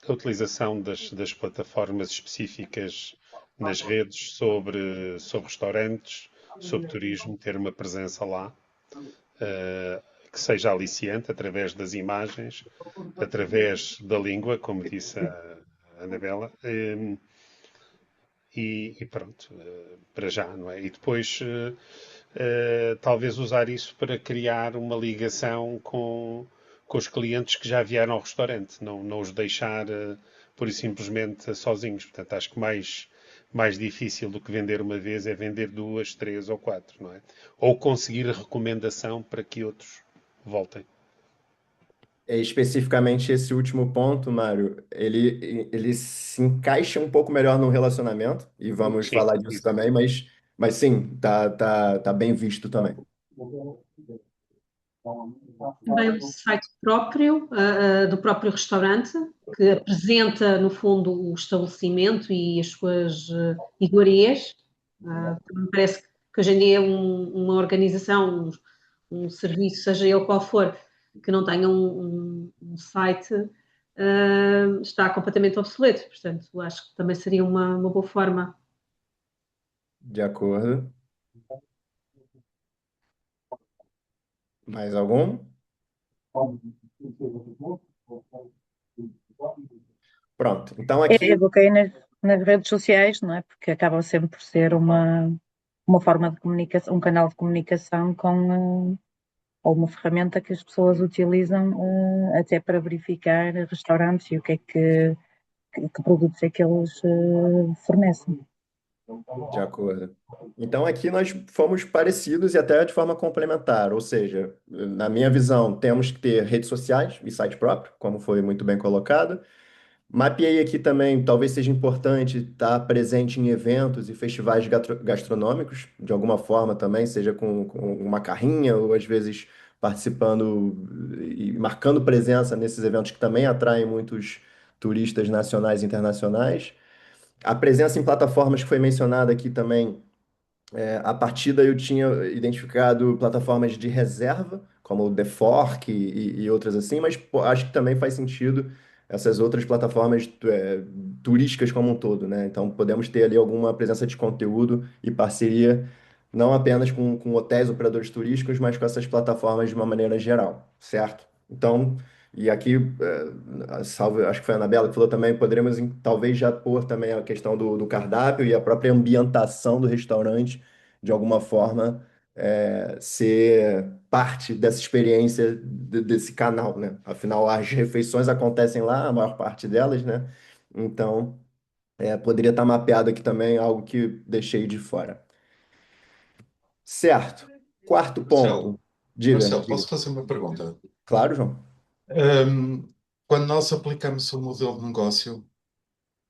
a utilização das plataformas específicas nas redes sobre restaurantes, sobre turismo, ter uma presença lá, que seja aliciante através das imagens, através da língua, como disse a Anabela, e pronto, para já, não é? E depois, talvez usar isso para criar uma ligação com os clientes que já vieram ao restaurante, não os deixar pura e simplesmente sozinhos. Portanto, acho que mais difícil do que vender uma vez é vender duas, três ou quatro, não é? Ou conseguir a recomendação para que outros voltem. Especificamente esse último ponto, Mário, ele se encaixa um pouco melhor no relacionamento, e vamos Sim, falar disso exato. também, mas sim, tá bem visto também. Também um site próprio, do próprio restaurante, que apresenta, no fundo, o estabelecimento e as suas iguarias. Me parece que que hoje em dia uma organização, um serviço, seja ele qual for, que não tenha um site, está completamente obsoleto. Portanto, acho que também seria uma boa forma. De acordo. Mais algum? Pronto. Então Eu aqui, bloqueio nas redes sociais, não é? Porque acaba sempre por ser uma forma de comunicação, um canal de comunicação ou uma ferramenta que as pessoas utilizam até para verificar restaurantes e o que é que produtos é que eles fornecem. de acordo. Então aqui nós fomos parecidos e até de forma complementar, ou seja, na minha visão, temos que ter redes sociais e site próprio, como foi muito bem colocado. Mapeei aqui também, talvez seja importante estar presente em eventos e festivais gastronômicos, de alguma forma também, seja com uma carrinha ou às vezes participando e marcando presença nesses eventos que também atraem muitos turistas nacionais e internacionais. A presença em plataformas que foi mencionada aqui também, a partir daí eu tinha identificado plataformas de reserva, como o The Fork e outras assim, mas pô, acho que também faz sentido essas outras plataformas turísticas como um todo, né? Então podemos ter ali alguma presença de conteúdo e parceria, não apenas com hotéis, operadores turísticos, mas com essas plataformas de uma maneira geral, certo? Então, e aqui, salve, acho que foi a Anabela que falou também, poderíamos talvez já pôr também a questão do cardápio e a própria ambientação do restaurante de alguma forma, ser parte dessa experiência desse canal, né? Afinal, as refeições acontecem lá, a maior parte delas, né? Então, poderia estar mapeado aqui também algo que deixei de fora. Certo. Quarto ponto. Marcelo, Diga, Marcelo, diga. posso fazer uma pergunta? Claro, João. Quando nós aplicamos o modelo de negócio,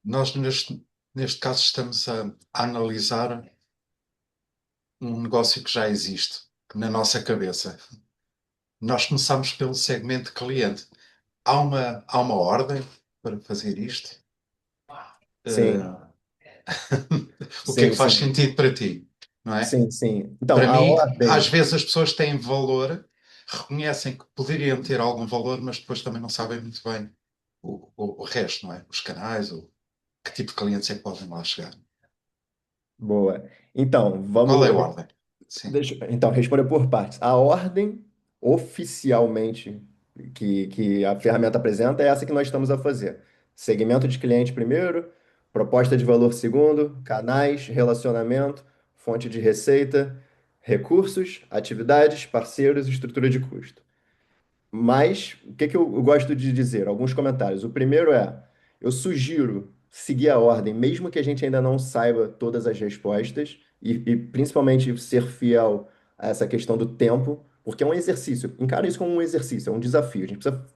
nós neste caso estamos a analisar um negócio que já existe na nossa cabeça. Nós começamos pelo segmento cliente. Há uma ordem para fazer isto? Sim, Uh, o que é sim, que faz sim. sentido para ti? Não é? Sim, sim. Então, Para a mim, às ordem. vezes as pessoas têm valor, reconhecem que poderiam ter algum valor, mas depois também não sabem muito bem o resto, não é? Os canais, que tipo de clientes é que podem lá chegar. Boa. Então, Qual é a vamos. ordem? Sim. Então, responder por partes. A ordem oficialmente que a ferramenta apresenta é essa que nós estamos a fazer. Segmento de cliente primeiro, proposta de valor segundo, canais, relacionamento, fonte de receita, recursos, atividades, parceiros, estrutura de custo. Mas, o que que eu gosto de dizer? Alguns comentários. O primeiro é: eu sugiro seguir a ordem, mesmo que a gente ainda não saiba todas as respostas, e principalmente ser fiel a essa questão do tempo, porque é um exercício. Encara isso como um exercício, é um desafio. A gente precisa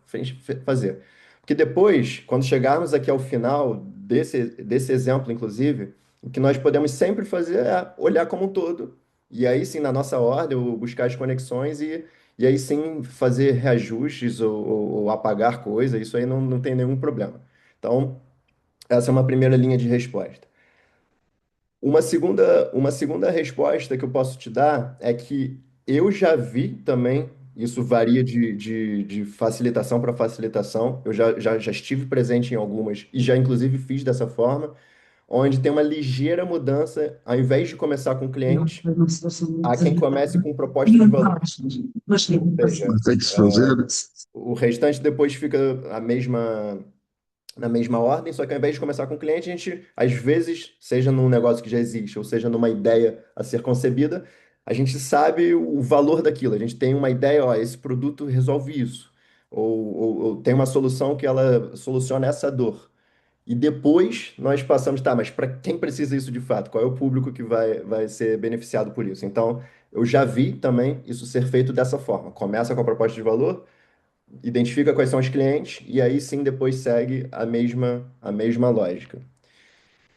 fazer. Porque depois, quando chegarmos aqui ao final desse exemplo, inclusive, o que nós podemos sempre fazer é olhar como um todo. E aí sim, na nossa ordem, buscar as conexões e aí sim fazer reajustes ou apagar coisa, isso aí não tem nenhum problema. Então, essa é uma primeira linha de resposta. Uma segunda resposta que eu posso te dar é que eu já vi também, isso varia de facilitação para facilitação, eu já estive presente em algumas e já inclusive fiz dessa forma, onde tem uma ligeira mudança, ao invés de começar com cliente, há quem comece com proposta de valor. Ou seja, Tem que se fazer. o restante depois fica na mesma ordem, só que ao invés de começar com o cliente, a gente, às vezes, seja num negócio que já existe, ou seja numa ideia a ser concebida, a gente sabe o valor daquilo. A gente tem uma ideia, ó, esse produto resolve isso. Ou tem uma solução que ela soluciona essa dor. E depois nós passamos, tá, mas para quem precisa isso de fato? Qual é o público que vai ser beneficiado por isso? Então, eu já vi também isso ser feito dessa forma. Começa com a proposta de valor, identifica quais são os clientes e aí sim depois segue a mesma lógica.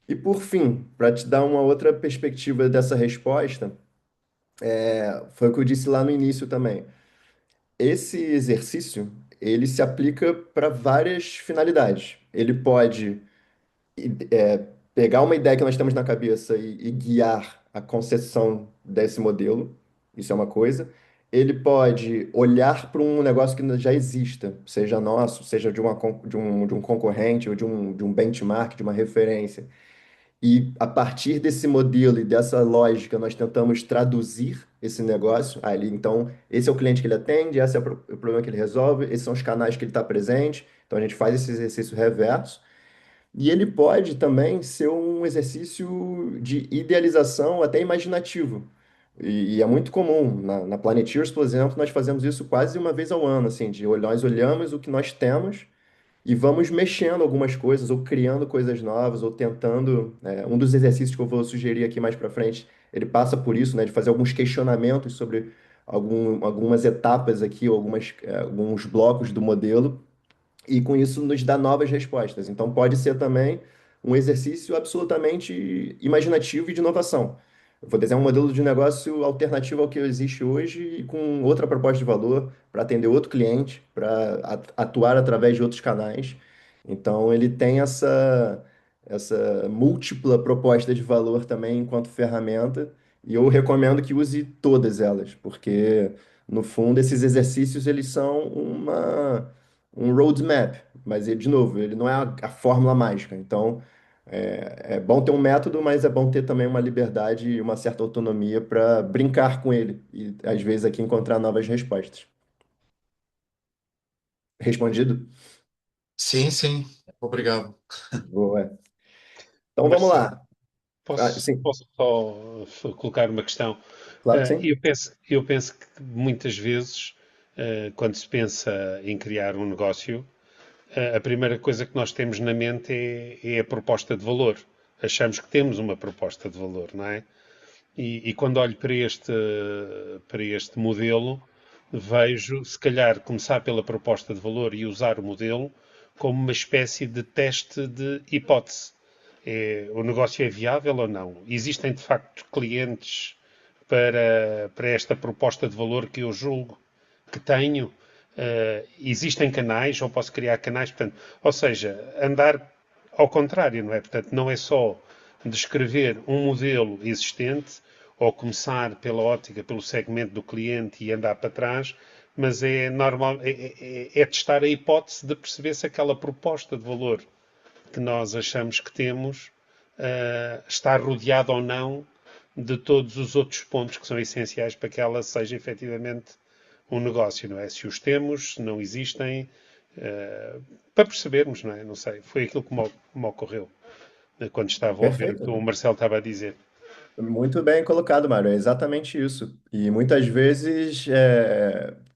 E por fim, para te dar uma outra perspectiva dessa resposta, foi o que eu disse lá no início também. Esse exercício, ele se aplica para várias finalidades. Ele pode pegar uma ideia que nós temos na cabeça e guiar a concessão desse modelo, isso é uma coisa. Ele pode olhar para um negócio que já exista, seja nosso, seja de um concorrente ou de um benchmark, de uma referência. E a partir desse modelo e dessa lógica, nós tentamos traduzir esse negócio ali. Então, esse é o cliente que ele atende, esse é o problema que ele resolve, esses são os canais que ele está presente. Então, a gente faz esse exercício reverso. E ele pode também ser um exercício de idealização até imaginativo. E é muito comum. Na Planeteers, por exemplo, nós fazemos isso quase uma vez ao ano, assim, nós olhamos o que nós temos e vamos mexendo algumas coisas, ou criando coisas novas, ou tentando. Um dos exercícios que eu vou sugerir aqui mais para frente, ele passa por isso, né, de fazer alguns questionamentos sobre algumas etapas aqui, ou alguns blocos do modelo e com isso nos dá novas respostas. Então pode ser também um exercício absolutamente imaginativo e de inovação. Eu vou desenhar um modelo de negócio alternativo ao que existe hoje e com outra proposta de valor para atender outro cliente, para atuar através de outros canais. Então ele tem essa múltipla proposta de valor também enquanto ferramenta e eu recomendo que use todas elas, porque no fundo esses exercícios eles são um roadmap, mas ele, de novo, ele não é a fórmula mágica. Então, é bom ter um método, mas é bom ter também uma liberdade e uma certa autonomia para brincar com ele e, às vezes, aqui encontrar novas respostas. Respondido? Sim, sim, obrigado. Boa. Então, vamos Marcelo, lá. posso, Sim, posso só colocar uma questão? claro que sim. Eu penso que muitas vezes, quando se pensa em criar um negócio, a primeira coisa que nós temos na mente é a proposta de valor. Achamos que temos uma proposta de valor, não é? E quando olho para este modelo, vejo, se calhar, começar pela proposta de valor e usar o modelo como uma espécie de teste de hipótese. O negócio é viável ou não? Existem, de facto, clientes para esta proposta de valor que eu julgo que tenho? Existem canais ou posso criar canais? Portanto, ou seja, andar ao contrário, não é? Portanto, não é só descrever um modelo existente ou começar pela ótica, pelo segmento do cliente e andar para trás, mas é normal, é testar a hipótese de perceber se aquela proposta de valor que nós achamos que temos está rodeada ou não de todos os outros pontos que são essenciais para que ela seja efetivamente um negócio, não é? Se os temos, se não existem, para percebermos, não é? Não sei, foi aquilo que me ocorreu quando estava a ouvir o que Perfeito. o Marcelo estava a dizer. Muito bem colocado, Mário. É exatamente isso. E muitas vezes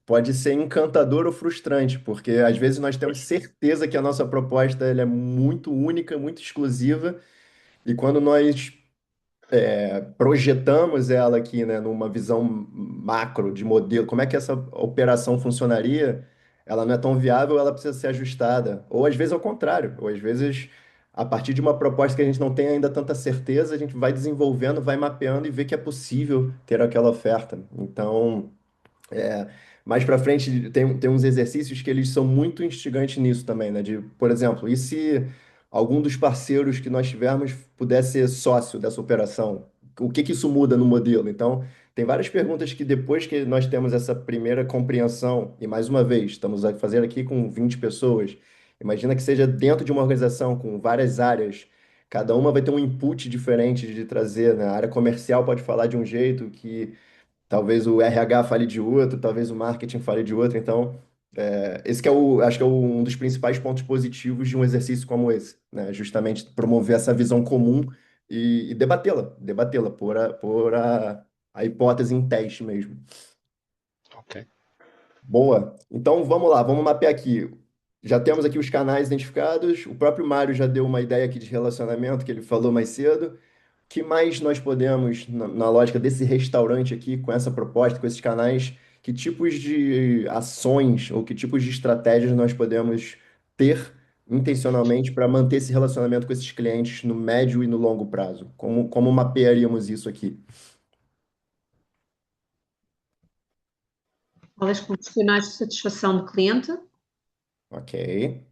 pode ser encantador ou frustrante, porque às vezes nós temos certeza que a nossa proposta ela é muito única, muito exclusiva, e quando nós projetamos ela aqui, né, numa visão macro de modelo, como é que essa operação funcionaria, ela não é tão viável, ela precisa ser ajustada. Ou às vezes ao contrário, ou às vezes a partir de uma proposta que a gente não tem ainda tanta certeza, a gente vai desenvolvendo, vai mapeando e vê que é possível ter aquela oferta. Então, é, mais para frente tem uns exercícios que eles são muito instigantes nisso também, né? De, por exemplo, e se algum dos parceiros que nós tivermos pudesse ser sócio dessa operação? O que que isso muda no modelo? Então, tem várias perguntas que depois que nós temos essa primeira compreensão, e mais uma vez, estamos a fazer aqui com 20 pessoas, imagina que seja dentro de uma organização com várias áreas, cada uma vai ter um input diferente de trazer, né? A área comercial pode falar de um jeito que talvez o RH fale de outro, talvez o marketing fale de outro. Então, esse que acho que é um dos principais pontos positivos de um exercício como esse, né? Justamente promover essa visão comum e debatê-la, pôr a hipótese em teste mesmo. Ok. Boa. Então, vamos lá, vamos mapear aqui. Já temos aqui os canais identificados. O próprio Mário já deu uma ideia aqui de relacionamento que ele falou mais cedo. Que mais nós podemos, na lógica desse restaurante aqui, com essa proposta, com esses canais, que tipos de ações ou que tipos de estratégias nós podemos ter intencionalmente para manter esse relacionamento com esses clientes no médio e no longo prazo? Como mapearíamos isso aqui? Talvez com questionários de satisfação do cliente, Ok,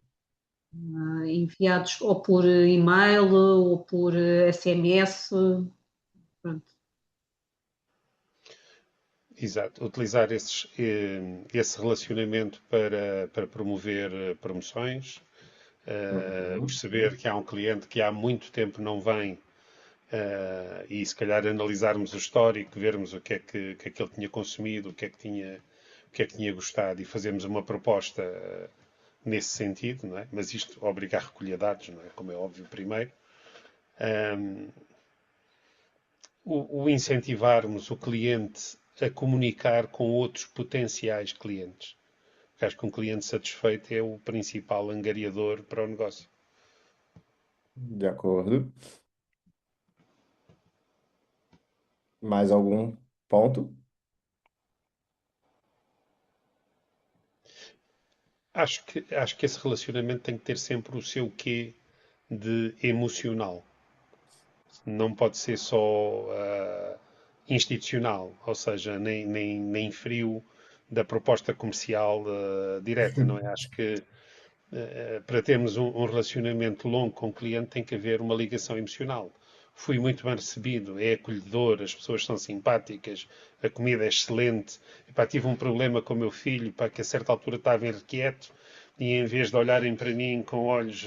enviados ou por e-mail ou por SMS. Pronto. Exato, utilizar esse relacionamento para promover promoções, Uhum. perceber que há um cliente que há muito tempo não vem, e se calhar analisarmos o histórico, vermos o que é que ele tinha consumido, o que é que tinha gostado e fazermos uma proposta nesse sentido, não é? Mas isto obriga a recolher dados, não é? Como é óbvio, primeiro. Um, o incentivarmos o cliente a comunicar com outros potenciais clientes. Porque acho que um cliente satisfeito é o principal angariador para o negócio. De acordo. Mais algum ponto? Acho que esse relacionamento tem que ter sempre o seu quê de emocional. Não pode ser só institucional, ou seja, nem frio da proposta comercial direta, não é? Acho que para termos um relacionamento longo com o cliente tem que haver uma ligação emocional. Fui muito bem recebido, é acolhedor, as pessoas são simpáticas, a comida é excelente. Epá, tive um problema com o meu filho, pá, que a certa altura estava irrequieto e em vez de olharem para mim com olhos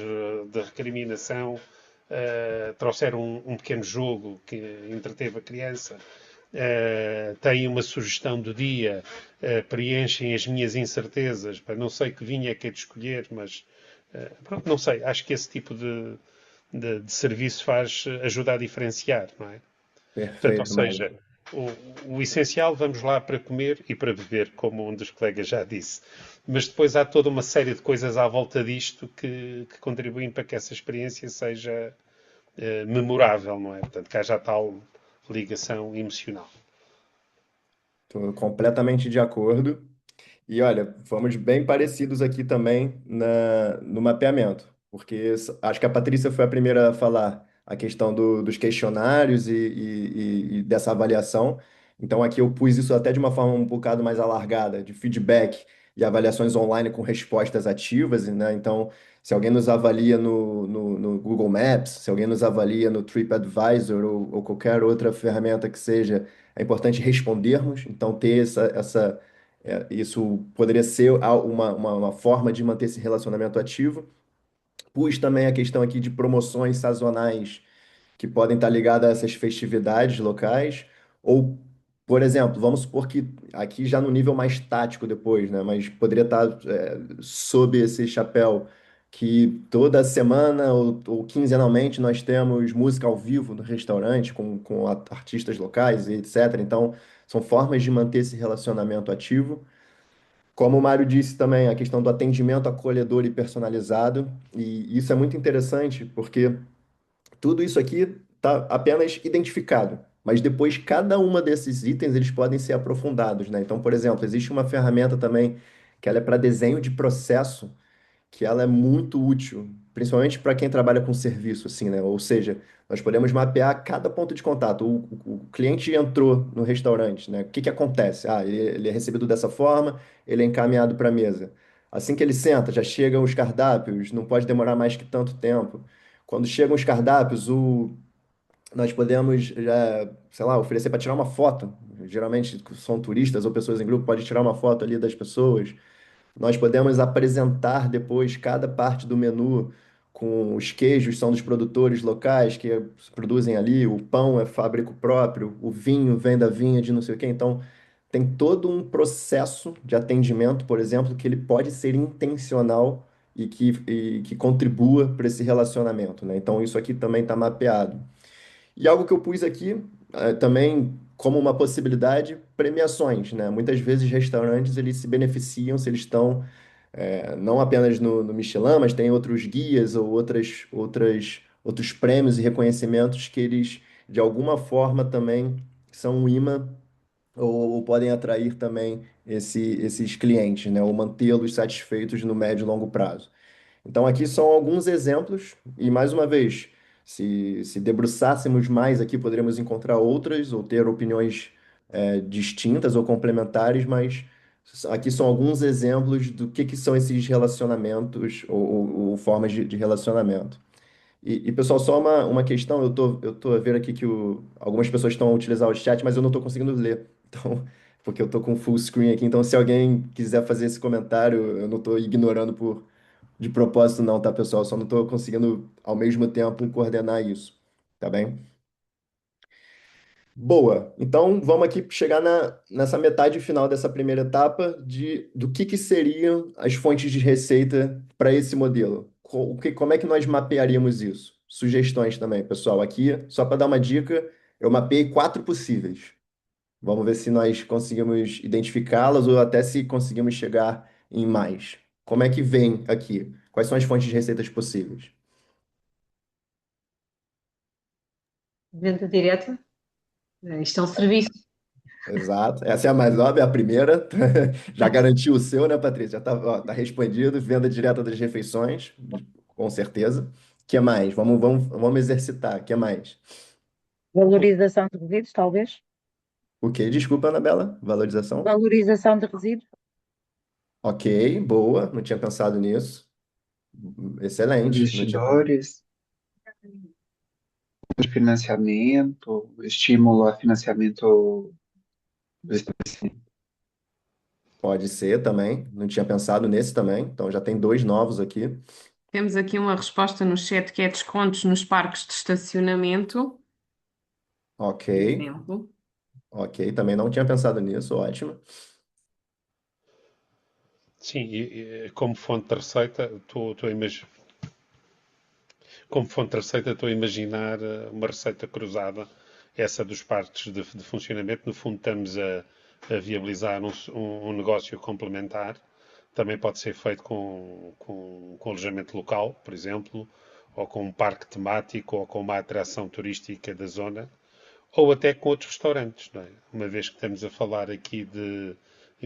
de recriminação, trouxeram um pequeno jogo que entreteve a criança. Têm uma sugestão do dia, preenchem as minhas incertezas. Pá, não sei que vinho é que é de escolher, mas pronto, não sei. Acho que esse tipo de serviço faz ajuda a diferenciar, não é? Portanto, ou Perfeito, Mário. seja, o essencial, vamos lá para comer e para beber, como um dos colegas já disse. Mas depois há toda uma série de coisas à volta disto que contribuem para que essa experiência seja memorável, não é? Portanto, que haja a tal ligação emocional. Estou completamente de acordo. E olha, fomos bem parecidos aqui também no mapeamento, porque acho que a Patrícia foi a primeira a falar a questão dos questionários e dessa avaliação. Então aqui eu pus isso até de uma forma um bocado mais alargada, de feedback e avaliações online com respostas ativas, né? Então, se alguém nos avalia no Google Maps, se alguém nos avalia no TripAdvisor ou qualquer outra ferramenta que seja, é importante respondermos. Então, ter isso poderia ser uma forma de manter esse relacionamento ativo. Pus também a questão aqui de promoções sazonais que podem estar ligadas a essas festividades locais. Ou, por exemplo, vamos supor que aqui já no nível mais tático depois, né? Mas poderia estar sob esse chapéu que toda semana ou quinzenalmente nós temos música ao vivo no restaurante com artistas locais e etc. Então, são formas de manter esse relacionamento ativo. Como o Mário disse também, a questão do atendimento acolhedor e personalizado, e isso é muito interessante porque tudo isso aqui está apenas identificado, mas depois cada uma desses itens eles podem ser aprofundados, né? Então, por exemplo, existe uma ferramenta também que ela é para desenho de processo, que ela é muito útil, principalmente para quem trabalha com serviço, assim, né? Ou seja, nós podemos mapear cada ponto de contato. O cliente entrou no restaurante, né? O que que acontece? Ah, ele é recebido dessa forma, ele é encaminhado para a mesa. Assim que ele senta, já chegam os cardápios, não pode demorar mais que tanto tempo. Quando chegam os cardápios, nós podemos já, sei lá, oferecer para tirar uma foto. Geralmente são turistas ou pessoas em grupo, pode tirar uma foto ali das pessoas. Nós podemos apresentar depois cada parte do menu com os queijos são dos produtores locais que produzem ali, o pão é fábrico próprio, o vinho vem da vinha de não sei o quê. Então, tem todo um processo de atendimento, por exemplo, que ele pode ser intencional e que contribua para esse relacionamento, né? Então, isso aqui também está mapeado. E algo que eu pus aqui, também como uma possibilidade, premiações, né? Muitas vezes restaurantes eles se beneficiam se eles estão não apenas no Michelin, mas tem outros guias ou outros prêmios e reconhecimentos que eles, de alguma forma, também são um imã ou podem atrair também esses clientes, né? Ou mantê-los satisfeitos no médio e longo prazo. Então, aqui são alguns exemplos, e mais uma vez, se debruçássemos mais aqui, poderíamos encontrar outras ou ter opiniões distintas ou complementares, mas aqui são alguns exemplos do que são esses relacionamentos ou formas de relacionamento. Pessoal, só uma questão, eu tô a ver aqui que algumas pessoas estão a utilizar o chat, mas eu não estou conseguindo ler. Então, porque eu tô com full screen aqui, então se alguém quiser fazer esse comentário, eu não tô ignorando de propósito não, tá, pessoal? Só não tô conseguindo ao mesmo tempo coordenar isso, tá bem? Boa. Então, vamos aqui chegar nessa metade final dessa primeira etapa do que seriam as fontes de receita para esse modelo. Como é que nós mapearíamos isso? Sugestões também, pessoal. Aqui, só para dar uma dica, eu mapeei quatro possíveis. Vamos ver se nós conseguimos identificá-las ou até se conseguimos chegar em mais. Como é que vem aqui? Quais são as fontes de receitas possíveis? Venda direta, isto é um serviço. Exato. Essa é a mais óbvia, a primeira. Já garantiu o seu, né, Patrícia? Já tá, ó, tá respondido. Venda direta das refeições, com certeza. O que mais? Vamos exercitar. O que mais? Valorização de resíduos, talvez. O quê? Desculpa, Anabela. Valorização? Valorização de resíduos. Ok, boa. Não tinha pensado nisso. Excelente. Não tinha... Investidores, de financiamento, estímulo a financiamento do estabelecimento. Pode ser também. Não tinha pensado nesse também. Então já tem dois novos aqui. Temos aqui uma resposta no chat que é descontos nos parques de estacionamento, Ok, por exemplo. ok. Também não tinha pensado nisso. Ótimo. Sim, como fonte de receita, como fonte de receita, estou a imaginar uma receita cruzada, essa dos parques de funcionamento. No fundo, estamos a viabilizar um negócio complementar. Também pode ser feito com alojamento local, por exemplo, ou com um parque temático, ou com uma atração turística da zona, ou até com outros restaurantes, não é? Uma vez que estamos a falar aqui de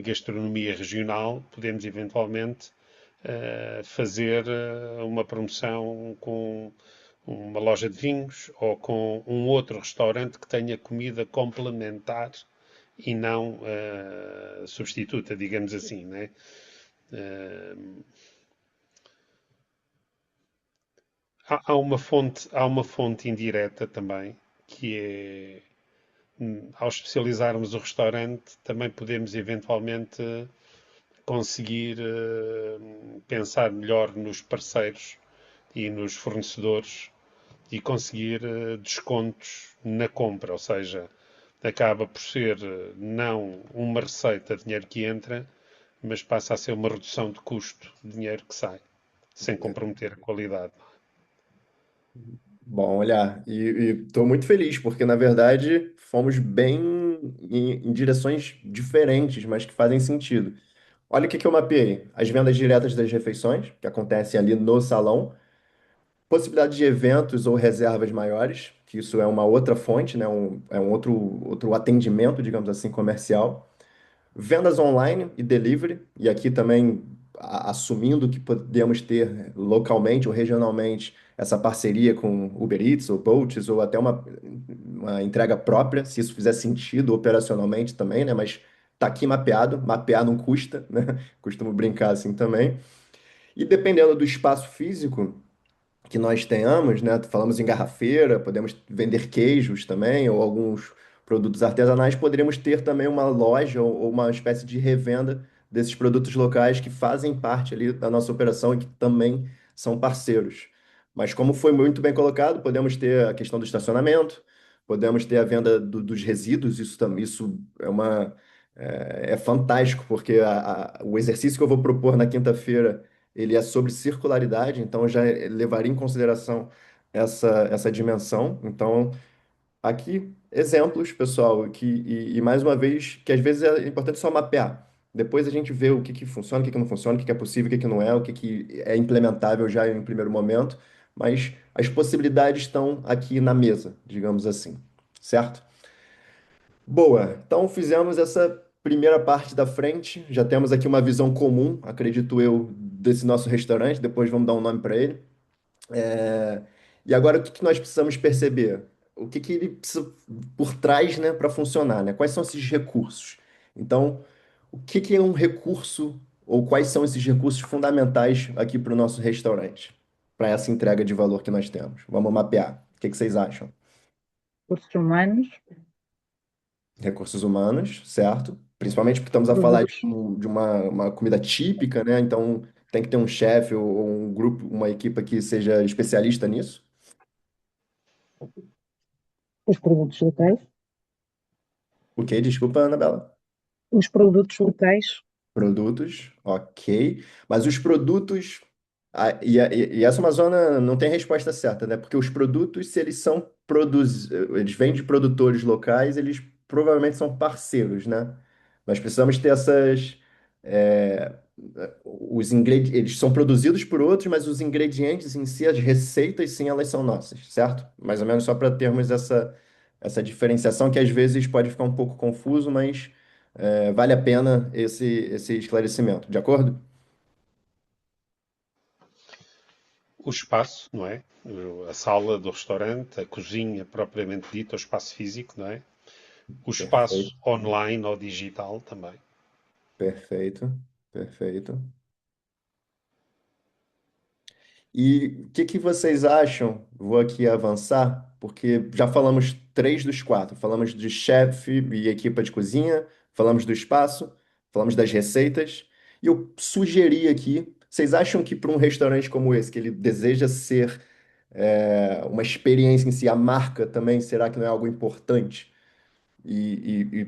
gastronomia regional, podemos eventualmente fazer uma promoção com uma loja de vinhos ou com um outro restaurante que tenha comida complementar e não substituta, digamos assim, né? Uh, há uma fonte indireta também, que é, ao especializarmos o restaurante, também podemos eventualmente conseguir pensar melhor nos parceiros e nos fornecedores e conseguir descontos na compra, ou seja, acaba por ser não uma receita de dinheiro que entra, mas passa a ser uma redução de custo de dinheiro que sai, sem comprometer a qualidade. Bom, olhar, e estou muito feliz, porque na verdade fomos bem em direções diferentes, mas que fazem sentido. Olha o que que eu mapeei: as vendas diretas das refeições, que acontecem ali no salão, possibilidade de eventos ou reservas maiores, que isso é uma outra fonte, né? É um outro atendimento, digamos assim, comercial. Vendas online e delivery, e aqui também assumindo que podemos ter localmente ou regionalmente essa parceria com Uber Eats ou Bolt ou até uma entrega própria, se isso fizer sentido operacionalmente também, né? Mas tá aqui mapeado, mapear não custa, né? Costumo brincar assim também. E dependendo do espaço físico que nós tenhamos, né? Falamos em garrafeira, podemos vender queijos também, ou alguns produtos artesanais, poderíamos ter também uma loja ou uma espécie de revenda desses produtos locais que fazem parte ali da nossa operação e que também são parceiros. Mas como foi muito bem colocado, podemos ter a questão do estacionamento, podemos ter a venda dos resíduos, isso é fantástico, porque o exercício que eu vou propor na quinta-feira ele é sobre circularidade, então eu já levaria em consideração essa dimensão. Então, aqui, exemplos, pessoal, e mais uma vez, que às vezes é importante só mapear. Depois a gente vê o que que funciona, o que que não funciona, o que que é possível, o que que não é, o que que é implementável já em um primeiro momento, mas as possibilidades estão aqui na mesa, digamos assim, certo? Boa, então fizemos essa primeira parte da frente, já temos aqui uma visão comum, acredito eu, desse nosso restaurante, depois vamos dar um nome para ele. É, E agora o que que nós precisamos perceber? O que que ele precisa por trás, né, para funcionar, né? Quais são esses recursos? Então, o que que é um recurso ou quais são esses recursos fundamentais aqui para o nosso restaurante, para essa entrega de valor que nós temos? Vamos mapear. O que que vocês acham? Recursos humanos, Recursos humanos, certo? Principalmente porque estamos a falar de, Produtos, de uma comida típica, né? Então tem que ter um chefe ou um grupo, uma equipa que seja especialista nisso. os produtos locais, O quê? Desculpa, Anabela. os produtos locais. Produtos, ok. Mas os produtos. E essa é uma zona, não tem resposta certa, né? Porque os produtos, se eles são eles vêm de produtores locais, eles provavelmente são parceiros, né? Nós precisamos ter essas. é, eles são produzidos por outros, mas os ingredientes em si, as receitas, sim, elas são nossas, certo? Mais ou menos só para termos essa diferenciação que às vezes pode ficar um pouco confuso, mas. Vale a pena esse esclarecimento, de acordo? O espaço, não é? A sala do restaurante, a cozinha propriamente dita, o espaço físico, não é? O Perfeito, espaço online ou digital também. perfeito, perfeito. E o que que vocês acham? Vou aqui avançar, porque já falamos três dos quatro. Falamos de chefe e equipa de cozinha, falamos do espaço, falamos das receitas. E eu sugeri aqui, vocês acham que para um restaurante como esse, que ele deseja ser uma experiência em si, a marca também, será que não é algo importante?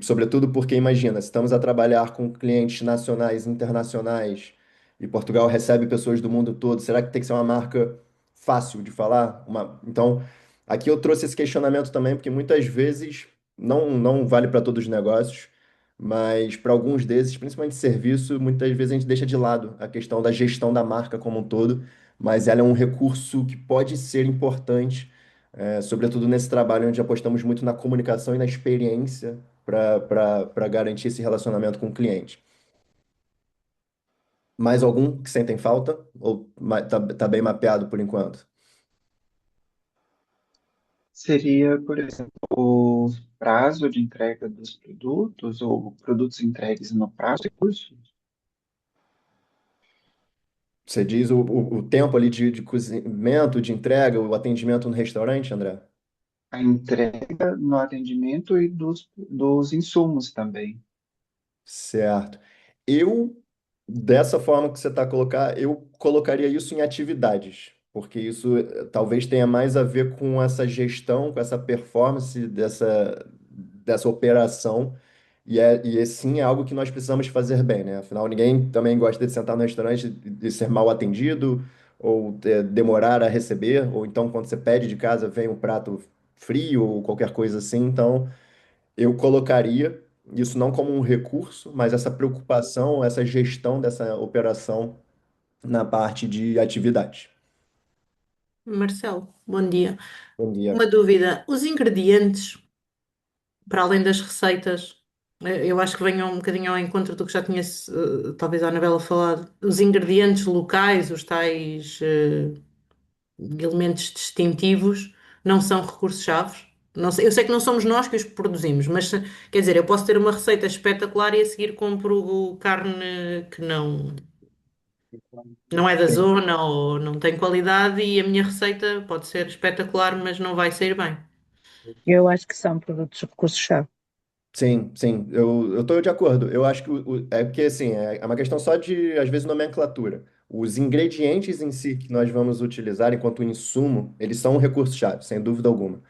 Sobretudo, porque imagina, se estamos a trabalhar com clientes nacionais e internacionais e Portugal recebe pessoas do mundo todo, será que tem que ser uma marca fácil de falar? Então, aqui eu trouxe esse questionamento também, porque muitas vezes não vale para todos os negócios, mas para alguns desses, principalmente serviço, muitas vezes a gente deixa de lado a questão da gestão da marca como um todo, mas ela é um recurso que pode ser importante sobretudo nesse trabalho onde apostamos muito na comunicação e na experiência para garantir esse relacionamento com o cliente. Mais algum que sentem falta? Ou tá bem mapeado por enquanto? Seria, por exemplo, o prazo de entrega dos produtos ou produtos entregues no prazo de curso. Você diz o tempo ali de cozimento, de entrega, o atendimento no restaurante, André? A entrega no atendimento e dos insumos também. Certo. Eu, dessa forma que você está a colocar, eu colocaria isso em atividades, porque isso talvez tenha mais a ver com essa gestão, com essa performance dessa operação, e sim é algo que nós precisamos fazer bem, né? Afinal, ninguém também gosta de sentar no restaurante e ser mal atendido, ou demorar a receber, ou então quando você pede de casa vem um prato frio ou qualquer coisa assim, então. Eu colocaria isso não como um recurso, mas essa preocupação, essa gestão dessa operação na parte de atividade. Marcelo, bom dia. Bom dia. Uma dúvida: os ingredientes, para além das receitas, eu acho que venham um bocadinho ao encontro do que já tinha, talvez a Anabela falado, os ingredientes locais, os tais elementos distintivos, não são recursos-chave? Não sei, eu sei que não somos nós que os produzimos, mas quer dizer, eu posso ter uma receita espetacular e a seguir compro carne que não é da Sim, zona ou não tem qualidade e a minha receita pode ser espetacular, mas não vai sair bem. Eu acho que são produtos de recursos-chave. sim, eu estou de acordo. Eu acho que é porque assim, é uma questão só de, às vezes, nomenclatura. Os ingredientes em si que nós vamos utilizar enquanto insumo, eles são um recurso-chave, sem dúvida alguma.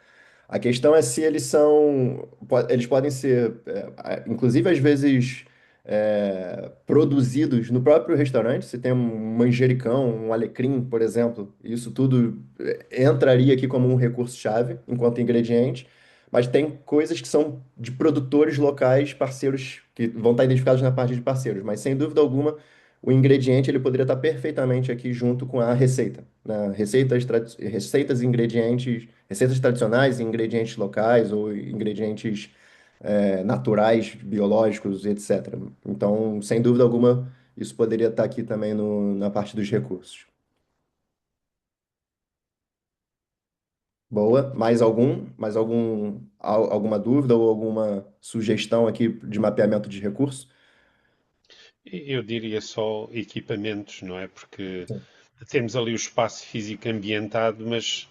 A questão é se eles são, eles podem ser, inclusive às vezes, produzidos no próprio restaurante. Se tem um manjericão, um alecrim, por exemplo, isso tudo entraria aqui como um recurso-chave enquanto ingrediente. Mas tem coisas que são de produtores locais, parceiros, que vão estar identificados na parte de parceiros. Mas sem dúvida alguma, o ingrediente ele poderia estar perfeitamente aqui junto com a receita, né? Receitas e ingredientes, receitas tradicionais e ingredientes locais ou ingredientes naturais, biológicos, etc. Então, sem dúvida alguma, isso poderia estar aqui também na parte dos recursos. Boa. Alguma dúvida ou alguma sugestão aqui de mapeamento de recurso? Eu diria só equipamentos, não é? Porque temos ali o espaço físico ambientado, mas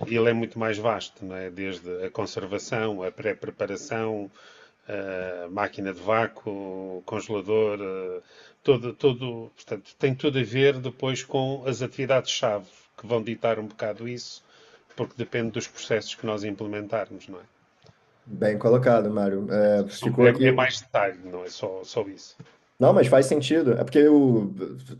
ele é muito mais vasto, não é? Desde a conservação, a pré-preparação, máquina de vácuo, congelador, portanto, tem tudo a ver depois com as atividades-chave que vão ditar um bocado isso, porque depende dos processos que nós implementarmos, não é? Bem colocado, Mário. Ficou É aqui. mais detalhe, não é só isso. Não, mas faz sentido. É porque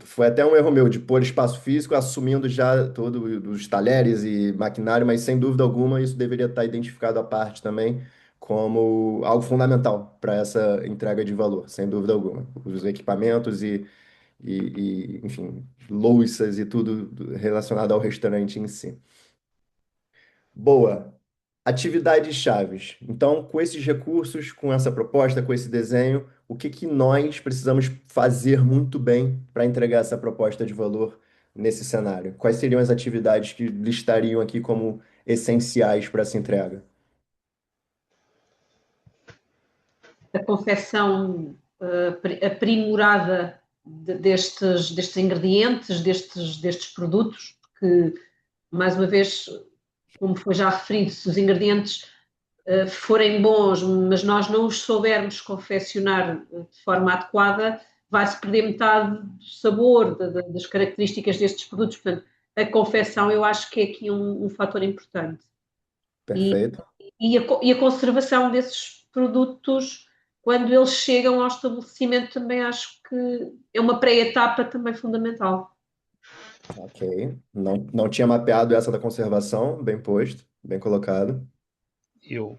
foi até um erro meu de pôr espaço físico, assumindo já todos os talheres e maquinário, mas sem dúvida alguma isso deveria estar identificado à parte também como algo fundamental para essa entrega de valor, sem dúvida alguma. Os equipamentos enfim, louças e tudo relacionado ao restaurante em si. Boa. Atividades chaves. Então, com esses recursos, com essa proposta, com esse desenho, o que que nós precisamos fazer muito bem para entregar essa proposta de valor nesse cenário? Quais seriam as atividades que listariam aqui como essenciais para essa entrega? A confecção aprimorada destes ingredientes, destes produtos, que, mais uma vez, como foi já referido, se os ingredientes forem bons, mas nós não os soubermos confeccionar de forma adequada, vai-se perder metade do sabor, das características destes produtos. Portanto, a confecção eu acho que é aqui um fator importante. E, Perfeito. e a conservação desses produtos quando eles chegam ao estabelecimento também acho que é uma pré-etapa também fundamental. Ok. Não tinha mapeado essa da conservação, bem posto, bem colocado. Eu,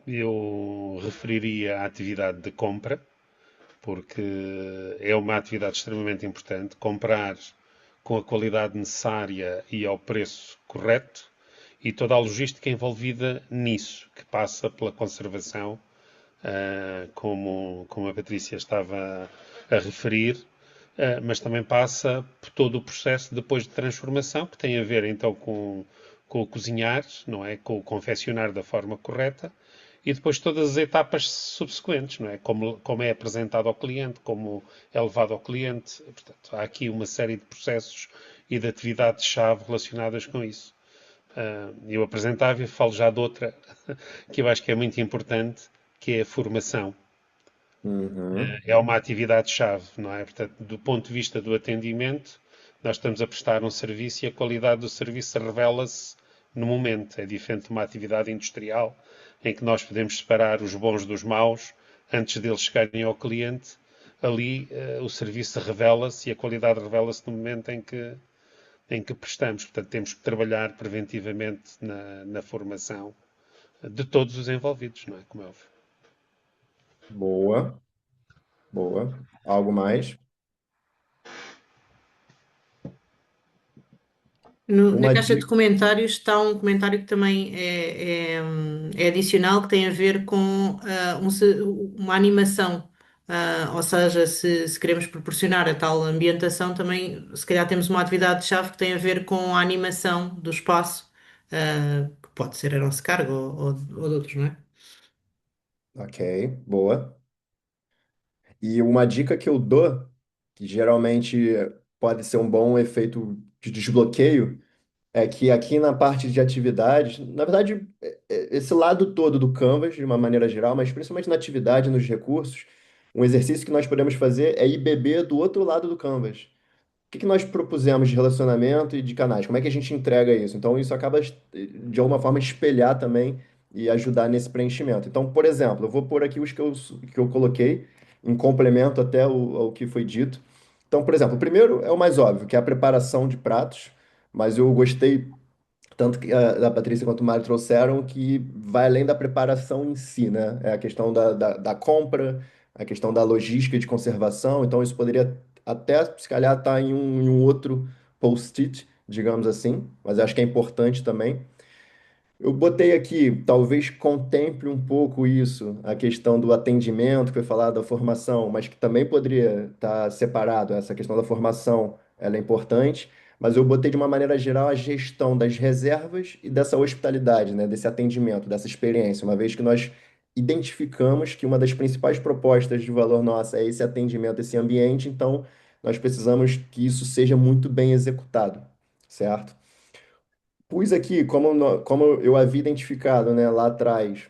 eu referiria a atividade de compra, porque é uma atividade extremamente importante. Comprar com a qualidade necessária e ao preço correto e toda a logística envolvida nisso, que passa pela conservação, como a Patrícia estava a referir, mas também passa por todo o processo depois de transformação, que tem a ver então com o cozinhar, não é? Com o confeccionar da forma correta, e depois todas as etapas subsequentes, não é? Como é apresentado ao cliente, como é levado ao cliente. Portanto, há aqui uma série de processos e de atividades-chave relacionadas com isso. Eu apresentava e falo já de outra que eu acho que é muito importante, que é a formação. Uhum. É uma atividade-chave, não é? Portanto, do ponto de vista do atendimento, nós estamos a prestar um serviço e a qualidade do serviço revela-se no momento. É diferente de uma atividade industrial em que nós podemos separar os bons dos maus antes deles chegarem ao cliente. Ali o serviço revela-se e a qualidade revela-se no momento em que prestamos. Portanto, temos que trabalhar preventivamente na formação de todos os envolvidos, não é? Como é óbvio. Boa, boa. Algo mais? Na Uma caixa de dica. comentários está um comentário que também é adicional, que tem a ver com uma animação. Ou seja, se queremos proporcionar a tal ambientação, também se calhar temos uma atividade-chave que tem a ver com a animação do espaço, que pode ser a nosso cargo ou de outros, não é? Ok, boa. E uma dica que eu dou, que geralmente pode ser um bom efeito de desbloqueio, é que aqui na parte de atividades, na verdade, esse lado todo do Canvas, de uma maneira geral, mas principalmente na atividade, nos recursos, um exercício que nós podemos fazer é ir beber do outro lado do Canvas. O que que nós propusemos de relacionamento e de canais? Como é que a gente entrega isso? Então, isso acaba, de alguma forma, espelhar também e ajudar nesse preenchimento. Então, por exemplo, eu vou pôr aqui os que eu coloquei, em complemento até ao que foi dito. Então, por exemplo, o primeiro é o mais óbvio, que é a preparação de pratos, mas eu gostei tanto que a Patrícia quanto o Mário trouxeram, que vai além da preparação em si, né? É a questão da compra, a questão da logística de conservação. Então, isso poderia até, se calhar, estar em um outro post-it, digamos assim, mas acho que é importante também. Eu botei aqui, talvez contemple um pouco isso, a questão do atendimento, que foi falado da formação, mas que também poderia estar separado. Essa questão da formação, ela é importante, mas eu botei de uma maneira geral a gestão das reservas e dessa hospitalidade, né, desse atendimento, dessa experiência, uma vez que nós identificamos que uma das principais propostas de valor nossa é esse atendimento, esse ambiente, então nós precisamos que isso seja muito bem executado, certo? Pus aqui, como eu havia identificado, né, lá atrás,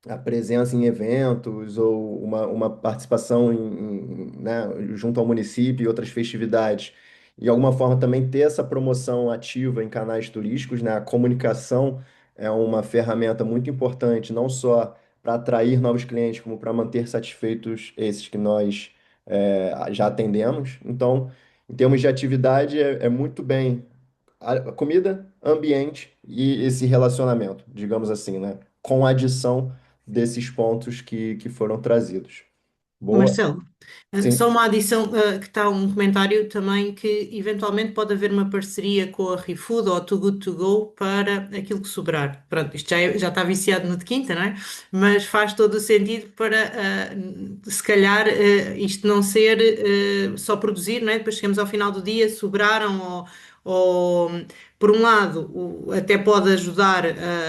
a presença em eventos ou uma participação né, junto ao município e outras festividades. E de alguma forma também ter essa promoção ativa em canais turísticos, né? A comunicação é uma ferramenta muito importante, não só para atrair novos clientes, como para manter satisfeitos esses que nós já atendemos. Então, em termos de atividade, é muito bem a comida, ambiente e esse relacionamento, digamos assim, né? Com a adição desses pontos que foram trazidos. Boa? Marcelo, Sim. só uma adição, que está um comentário também que eventualmente pode haver uma parceria com a ReFood ou a Too Good To Go para aquilo que sobrar. Pronto, isto já está viciado no de quinta, não é? Mas faz todo o sentido para, se calhar, isto não ser só produzir, não é? Depois chegamos ao final do dia, sobraram ou por um lado, até pode ajudar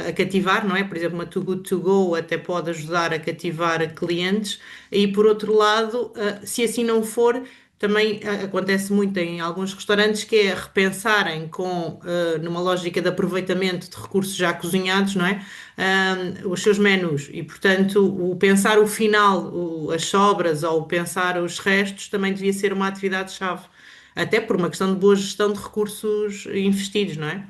a cativar, não é? Por exemplo, uma Too Good To Go até pode ajudar a cativar clientes. E por outro lado, se assim não for, também acontece muito em alguns restaurantes que é repensarem numa lógica de aproveitamento de recursos já cozinhados, não é? Os seus menus. E, portanto, o pensar o final, as sobras ou o pensar os restos também devia ser uma atividade-chave. Até por uma questão de boa gestão de recursos investidos, não é?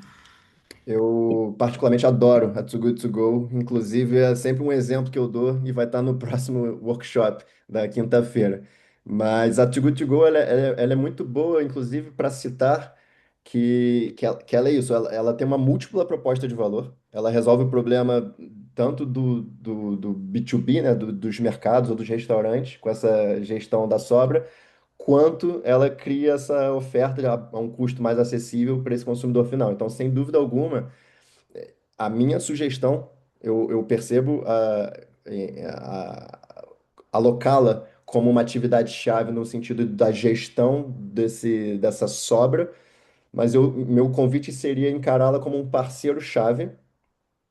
Eu particularmente adoro a Too Good To Go, inclusive é sempre um exemplo que eu dou e vai estar no próximo workshop da quinta-feira. Mas a Too Good To Go ela é muito boa, inclusive para citar que ela é isso, ela tem uma múltipla proposta de valor, ela resolve o problema tanto do B2B, né, dos mercados ou dos restaurantes, com essa gestão da sobra, quanto ela cria essa oferta a um custo mais acessível para esse consumidor final. Então, sem dúvida alguma, a minha sugestão, eu percebo alocá-la como uma atividade-chave no sentido da gestão dessa sobra, mas meu convite seria encará-la como um parceiro-chave.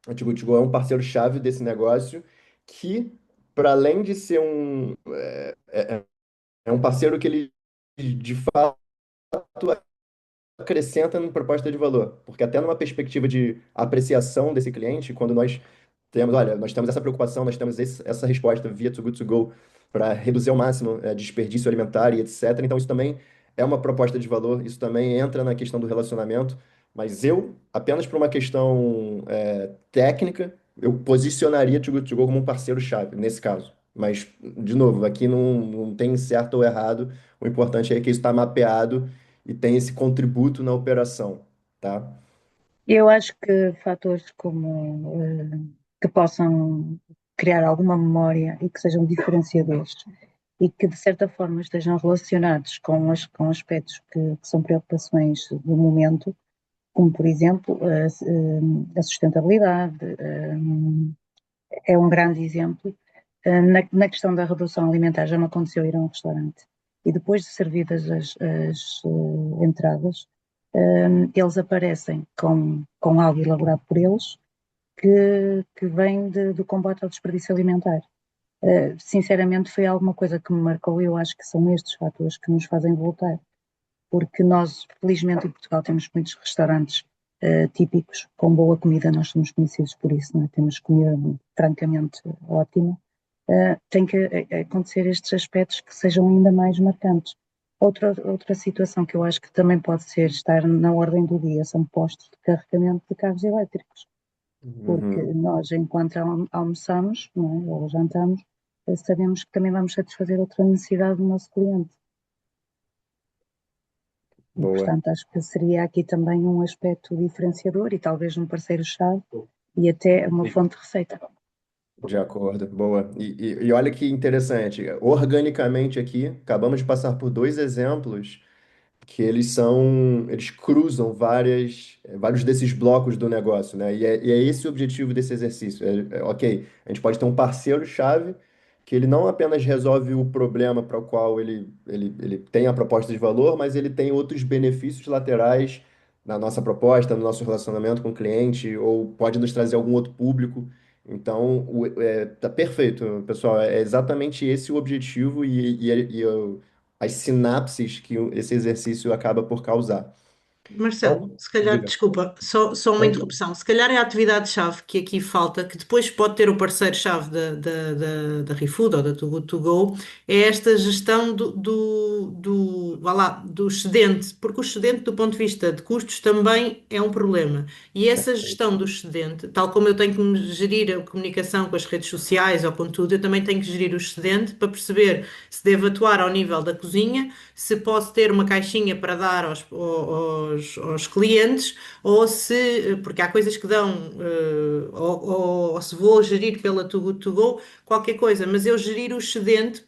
A Tigo é um parceiro-chave desse negócio que, para além de ser é um parceiro que ele de fato acrescenta na proposta de valor, porque até numa perspectiva de apreciação desse cliente, quando nós temos, olha, nós temos essa preocupação, nós temos essa resposta via Too Good To Go para reduzir ao máximo desperdício alimentar e etc. Então isso também é uma proposta de valor, isso também entra na questão do relacionamento, mas eu, apenas por uma questão técnica, eu posicionaria Too Good To Go como um parceiro-chave nesse caso. Mas, de novo, aqui não tem certo ou errado, o importante é que isso está mapeado e tem esse contributo na operação, tá? Eu acho que fatores como que possam criar alguma memória e que sejam diferenciadores e que de certa forma estejam relacionados com aspectos que são preocupações do momento, como por exemplo a sustentabilidade, é um grande exemplo. Na questão da redução alimentar já me aconteceu ir a um restaurante e depois de servidas as entradas, eles aparecem com algo elaborado por eles que vem do combate ao desperdício alimentar. Sinceramente, foi alguma coisa que me marcou e eu acho que são estes fatores que nos fazem voltar, porque nós, felizmente, em Portugal temos muitos restaurantes típicos com boa comida, nós somos conhecidos por isso, não é? Temos comida francamente ótima. Tem que acontecer estes aspectos que sejam ainda mais marcantes. Outra situação que eu acho que também pode ser estar na ordem do dia são postos de carregamento de carros elétricos, porque Uhum. nós, enquanto almoçamos, não é, ou jantamos, sabemos que também vamos satisfazer outra necessidade do nosso cliente. E, Boa. portanto, acho que seria aqui também um aspecto diferenciador e talvez um parceiro-chave e até uma fonte de receita. De acordo, boa. E olha que interessante, organicamente aqui, acabamos de passar por dois exemplos que eles cruzam vários desses blocos do negócio, né? E é esse o objetivo desse exercício. Ok, a gente pode ter um parceiro-chave que ele não apenas resolve o problema para o qual ele tem a proposta de valor, mas ele tem outros benefícios laterais na nossa proposta, no nosso relacionamento com o cliente, ou pode nos trazer algum outro público. Então, tá perfeito, pessoal. É exatamente esse o objetivo as sinapses que esse exercício acaba por causar. Marcelo, Então, se calhar, diga. desculpa, só uma Tranquilo. interrupção. Se calhar é a atividade-chave que aqui falta, que depois pode ter o parceiro-chave da ReFood ou da Too Good To Go, é esta gestão vá lá, do excedente, porque o excedente, do ponto de vista de custos, também é um problema. E essa gestão do excedente, tal como eu tenho que me gerir a comunicação com as redes sociais ou com tudo, eu também tenho que gerir o excedente para perceber se devo atuar ao nível da cozinha, se posso ter uma caixinha para dar aos clientes, ou se, porque há coisas que dão, ou se vou gerir pela Too Good To Go, qualquer coisa, mas eu gerir o excedente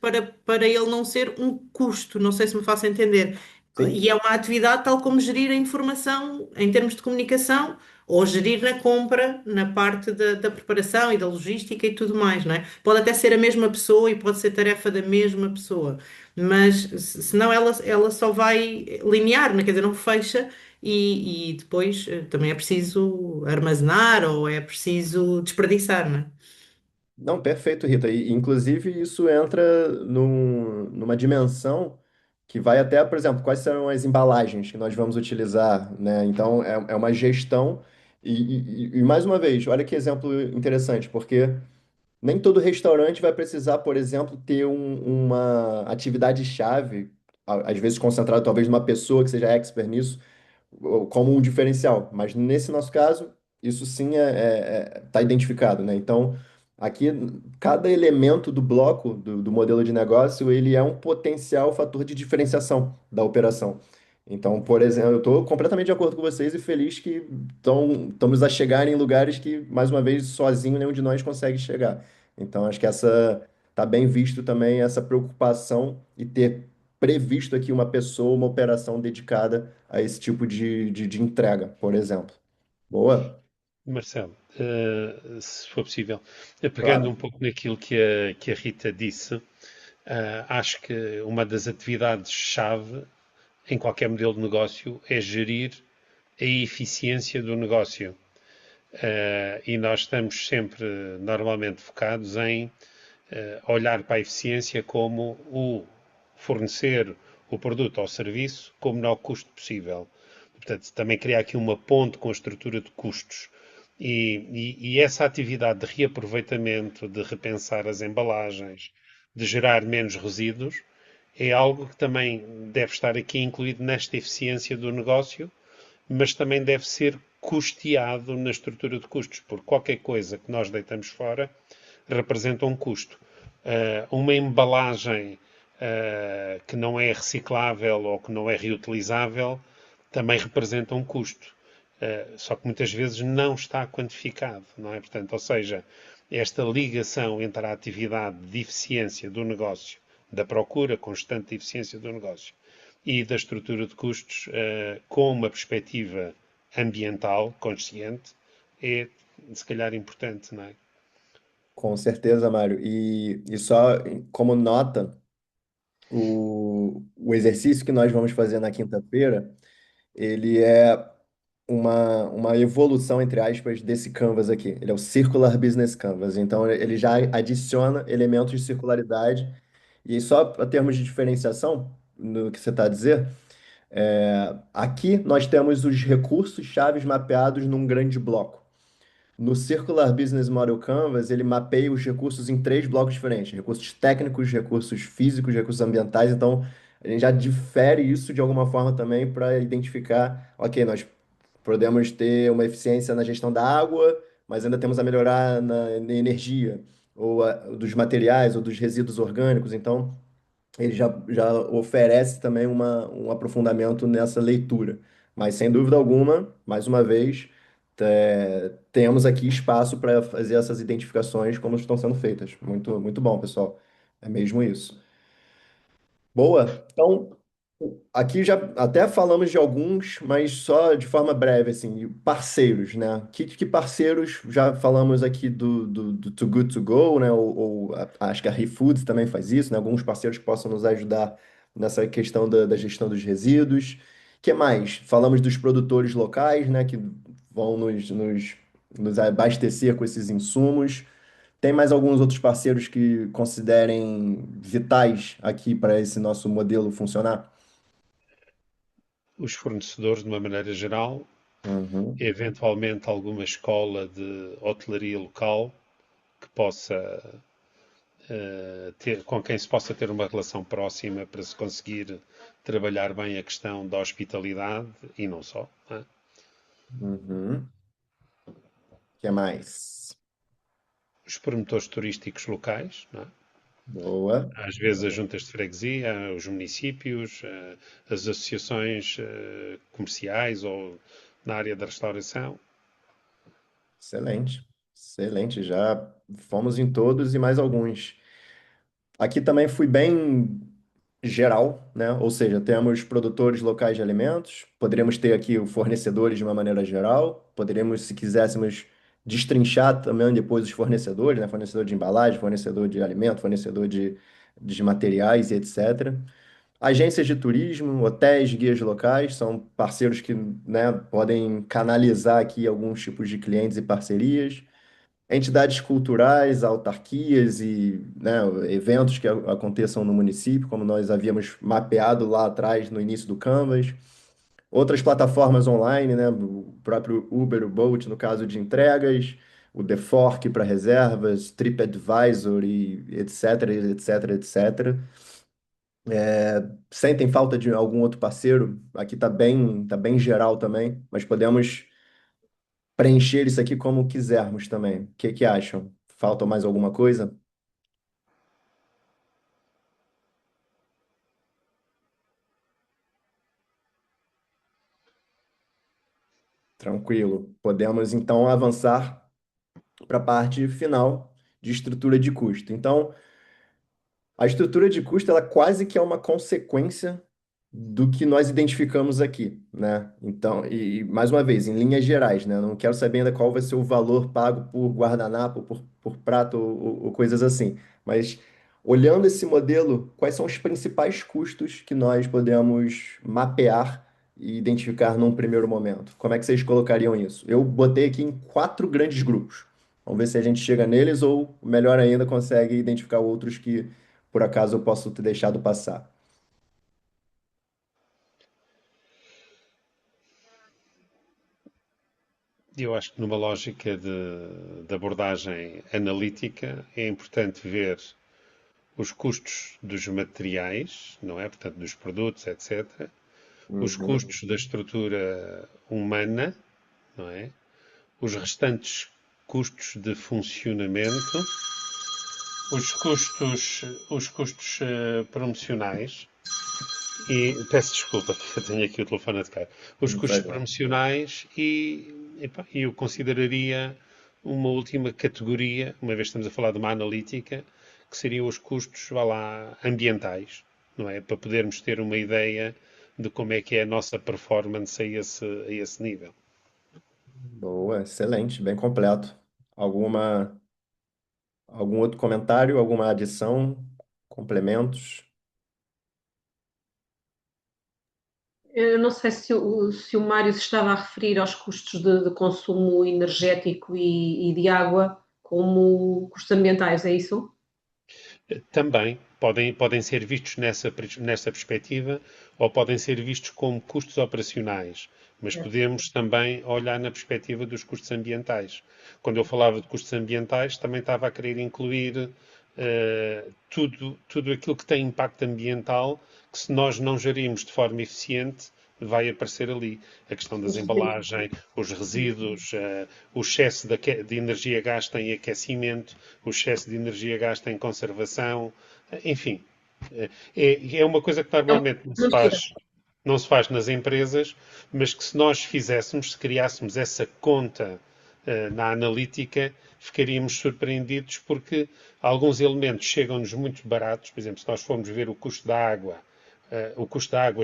para ele não ser um custo, não sei se me faço entender. Sim. E é uma atividade tal como gerir a informação em termos de comunicação, ou gerir na compra, na parte da preparação e da logística e tudo mais, não é? Pode até ser a mesma pessoa e pode ser tarefa da mesma pessoa, mas senão ela só vai linear, né? Quer dizer, não fecha e depois também é preciso armazenar ou é preciso desperdiçar, não é? Não, perfeito, Rita. E, inclusive, isso entra numa dimensão que vai até, por exemplo, quais serão as embalagens que nós vamos utilizar, né? Então, é uma gestão. E mais uma vez, olha que exemplo interessante, porque nem todo restaurante vai precisar, por exemplo, ter uma atividade-chave, às vezes concentrada talvez numa pessoa que seja expert nisso, como um diferencial. Mas nesse nosso caso, isso sim tá identificado, né? Então, aqui, cada elemento do bloco do modelo de negócio, ele é um potencial fator de diferenciação da operação. Então, por exemplo, eu estou completamente de acordo com vocês e feliz que estamos a chegar em lugares que, mais uma vez, sozinho nenhum de nós consegue chegar. Então, acho que essa está bem visto também essa preocupação e ter previsto aqui uma pessoa, uma operação dedicada a esse tipo de entrega, por exemplo. Boa? Marcelo, se for possível, pegando um Claro. pouco naquilo que a Rita disse, acho que uma das atividades-chave em qualquer modelo de negócio é gerir a eficiência do negócio. E nós estamos sempre normalmente focados em olhar para a eficiência como o fornecer o produto ou serviço com o menor custo possível. Portanto, também criar aqui uma ponte com a estrutura de custos. E essa atividade de reaproveitamento, de repensar as embalagens, de gerar menos resíduos, é algo que também deve estar aqui incluído nesta eficiência do negócio, mas também deve ser custeado na estrutura de custos, porque qualquer coisa que nós deitamos fora representa um custo. Uma embalagem que não é reciclável ou que não é reutilizável também representa um custo. Só que muitas vezes não está quantificado, não é? Portanto, ou seja, esta ligação entre a atividade de eficiência do negócio, da procura constante de eficiência do negócio e da estrutura de custos, com uma perspectiva ambiental consciente, é se calhar importante, não é? Com certeza, Mário. E só como nota, o exercício que nós vamos fazer na quinta-feira, ele é uma evolução, entre aspas, desse Canvas aqui. Ele é o Circular Business Canvas. Então, ele já adiciona elementos de circularidade. E só a termos de diferenciação, no que você está a dizer, aqui nós temos os recursos chaves mapeados num grande bloco. No Circular Business Model Canvas, ele mapeia os recursos em três blocos diferentes: recursos técnicos, recursos físicos, recursos ambientais. Então, a gente já difere isso de alguma forma também para identificar, ok, nós podemos ter uma eficiência na gestão da água, mas ainda temos a melhorar na energia, ou dos materiais, ou dos resíduos orgânicos. Então, ele já oferece também um aprofundamento nessa leitura. Mas, sem dúvida alguma, mais uma vez, temos aqui espaço para fazer essas identificações como estão sendo feitas. Muito, muito bom, pessoal. É mesmo isso. Boa. Então, aqui já até falamos de alguns, mas só de forma breve, assim, parceiros, né? Que parceiros, já falamos aqui do Too Good To Go, né? Acho que a ReFoods também faz isso, né? Alguns parceiros que possam nos ajudar nessa questão da gestão dos resíduos. Que mais? Falamos dos produtores locais, né? Que vão nos abastecer com esses insumos. Tem mais alguns outros parceiros que considerem vitais aqui para esse nosso modelo funcionar? os fornecedores de uma maneira geral, Uhum. eventualmente alguma escola de hotelaria local que possa com quem se possa ter uma relação próxima para se conseguir trabalhar bem a questão da hospitalidade e não só, não é? Uhum. O que mais? Os promotores turísticos locais, não é? Boa. Às vezes as juntas de freguesia, os municípios, as associações comerciais ou na área da restauração. Excelente. Excelente. Já fomos em todos e mais alguns. Aqui também fui bem geral, né? Ou seja, temos produtores locais de alimentos, poderíamos ter aqui os fornecedores de uma maneira geral, poderíamos, se quiséssemos, destrinchar também depois os fornecedores, né? Fornecedor de embalagem, fornecedor de alimento, fornecedor de materiais e etc. Agências de turismo, hotéis, guias locais são parceiros que, né, podem canalizar aqui alguns tipos de clientes e parcerias. Entidades culturais, autarquias e, né, eventos que aconteçam no município, como nós havíamos mapeado lá atrás no início do Canvas. Outras plataformas online, né, o próprio Uber, o Bolt, no caso de entregas, o The Fork para reservas, TripAdvisor e etc, etc, etc. Sentem falta de algum outro parceiro? Aqui tá bem geral também, mas podemos preencher isso aqui como quisermos também. O que que acham? Falta mais alguma coisa? Tranquilo. Podemos então avançar para a parte final de estrutura de custo. Então, a estrutura de custo, ela quase que é uma consequência do que nós identificamos aqui, né? Então, mais uma vez, em linhas gerais, né? Não quero saber ainda qual vai ser o valor pago por guardanapo, por prato ou coisas assim. Mas, olhando esse modelo, quais são os principais custos que nós podemos mapear e identificar num primeiro momento? Como é que vocês colocariam isso? Eu botei aqui em quatro grandes grupos. Vamos ver se a gente chega neles ou, melhor ainda, consegue identificar outros que por acaso eu posso ter deixado passar. Eu acho que numa lógica de abordagem analítica é importante ver os custos dos materiais, não é? Portanto, dos produtos, etc. Os Uhum. custos da estrutura humana, não é? Os restantes custos de funcionamento, os custos promocionais e peço desculpa, eu tenho aqui o telefone a tocar. Os Não custos faz mal. promocionais epá, eu consideraria uma última categoria, uma vez que estamos a falar de uma analítica, que seriam os custos, vá lá, ambientais, não é? Para podermos ter uma ideia de como é que é a nossa performance a esse nível. Boa, excelente, bem completo. Alguma, algum outro comentário, alguma adição, complementos? Eu não sei se o Mário se estava a referir aos custos de consumo energético e de água como custos ambientais, é isso? Também podem ser vistos nessa perspectiva ou podem ser vistos como custos operacionais, mas podemos também olhar na perspectiva dos custos ambientais. Quando eu falava de custos ambientais, também estava a querer incluir tudo aquilo que tem impacto ambiental, que se nós não gerirmos de forma eficiente, vai aparecer ali. A questão das embalagens, os resíduos, o excesso de energia gasta em aquecimento, o excesso de energia gasta em conservação, enfim. É uma coisa que É normalmente muito gira. não se faz nas empresas, mas que se nós fizéssemos, se criássemos essa conta na analítica, ficaríamos surpreendidos porque alguns elementos chegam-nos muito baratos. Por exemplo, se nós formos ver o custo da água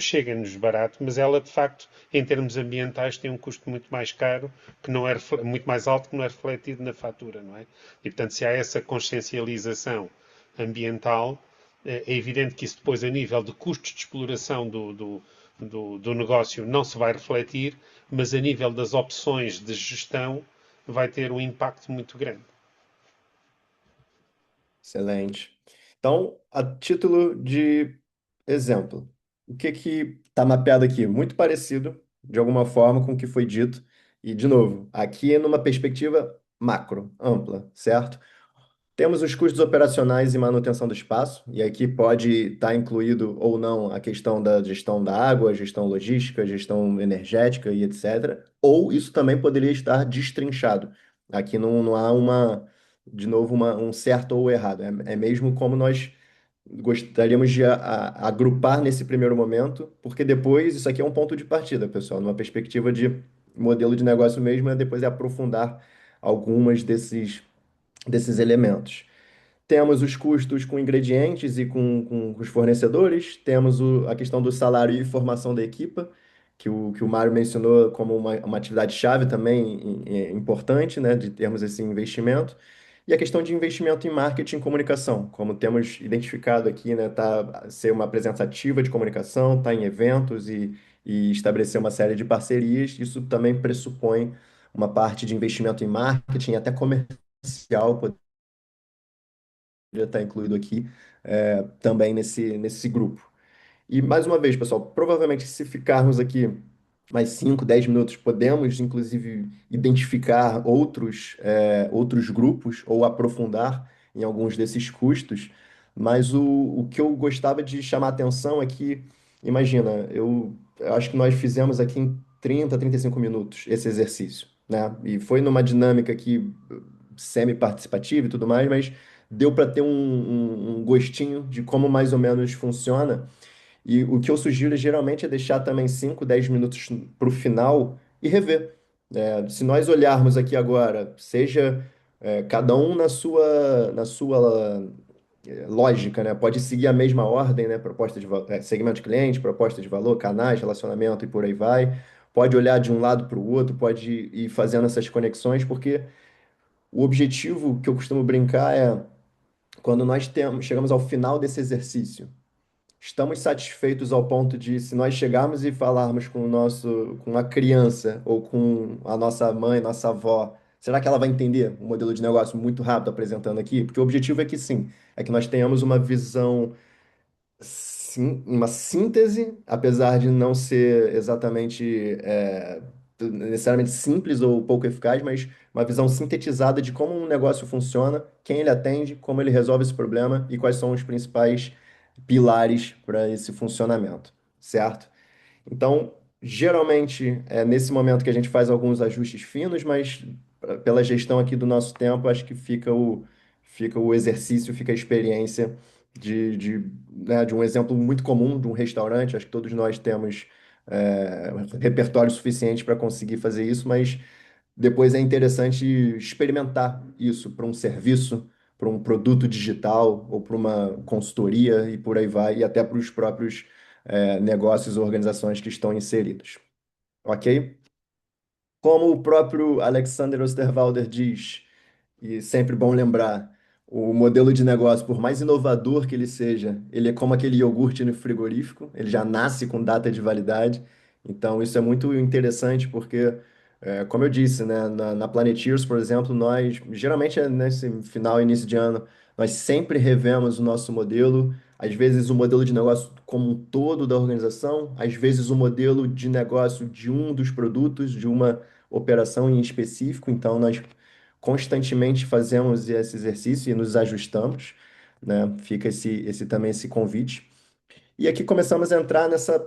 chega-nos barato, mas ela de facto, em termos ambientais, tem um custo muito mais caro, que não é muito mais alto, que não é refletido na fatura, não é? E portanto, se há essa consciencialização ambiental, é evidente que isso depois, a nível de custos de exploração do negócio, não se vai refletir, mas a nível das opções de gestão vai ter um impacto muito grande. Excelente. Então, a título de exemplo, O que que está mapeado aqui? Muito parecido, de alguma forma, com o que foi dito. E, de novo, aqui é numa perspectiva macro, ampla, certo? Temos os custos operacionais e manutenção do espaço, e aqui pode estar incluído ou não a questão da gestão da água, gestão logística, gestão energética e etc. Ou isso também poderia estar destrinchado. Aqui não há de novo, um certo ou errado. É mesmo como nós gostaríamos de agrupar nesse primeiro momento, porque depois isso aqui é um ponto de partida, pessoal, numa perspectiva de modelo de negócio mesmo, é depois aprofundar algumas desses elementos. Temos os custos com ingredientes e com os fornecedores, temos a questão do salário e formação da equipa, que o Mário mencionou como uma atividade-chave também importante, né, de termos esse investimento. E a questão de investimento em marketing e comunicação, como temos identificado aqui, né, tá, ser uma presença ativa de comunicação, estar em eventos e estabelecer uma série de parcerias, isso também pressupõe uma parte de investimento em marketing, até comercial, poderia estar incluído aqui também nesse grupo. E mais uma vez, pessoal, provavelmente se ficarmos aqui mais 5, 10 minutos, podemos inclusive identificar outros grupos ou aprofundar em alguns desses custos, mas o que eu gostava de chamar a atenção é que, imagina, eu acho que nós fizemos aqui em 30, 35 minutos esse exercício, né? E foi numa dinâmica aqui semi-participativa e tudo mais, mas deu para ter um gostinho de como mais ou menos funciona. E o que eu sugiro geralmente é deixar também 5, 10 minutos para o final e rever. Se nós olharmos aqui agora, seja cada um na sua lógica, né? Pode seguir a mesma ordem, né? Segmento de cliente, proposta de valor, canais, relacionamento e por aí vai. Pode olhar de um lado para o outro, pode ir fazendo essas conexões, porque o objetivo que eu costumo brincar é quando chegamos ao final desse exercício, estamos satisfeitos ao ponto de, se nós chegarmos e falarmos com a criança ou com a nossa mãe, nossa avó, será que ela vai entender o modelo de negócio muito rápido apresentando aqui? Porque o objetivo é que sim, é que nós tenhamos uma visão, sim, uma síntese, apesar de não ser exatamente necessariamente simples ou pouco eficaz, mas uma visão sintetizada de como um negócio funciona, quem ele atende, como ele resolve esse problema e quais são os principais pilares para esse funcionamento, certo? Então, geralmente é nesse momento que a gente faz alguns ajustes finos, mas pela gestão aqui do nosso tempo, acho que fica o exercício, fica a experiência de um exemplo muito comum de um restaurante. Acho que todos nós temos repertório suficiente para conseguir fazer isso, mas depois é interessante experimentar isso para um serviço, para um produto digital ou para uma consultoria e por aí vai, e até para os próprios negócios ou organizações que estão inseridos. Ok? Como o próprio Alexander Osterwalder diz, e sempre bom lembrar, o modelo de negócio, por mais inovador que ele seja, ele é como aquele iogurte no frigorífico, ele já nasce com data de validade. Então, isso é muito interessante porque, como eu disse, né, na Planeteers, por exemplo, nós, geralmente nesse final e início de ano, nós sempre revemos o nosso modelo, às vezes o modelo de negócio como um todo da organização, às vezes o modelo de negócio de um dos produtos, de uma operação em específico. Então, nós constantemente fazemos esse exercício e nos ajustamos, né? Fica também esse convite. E aqui começamos a entrar nessa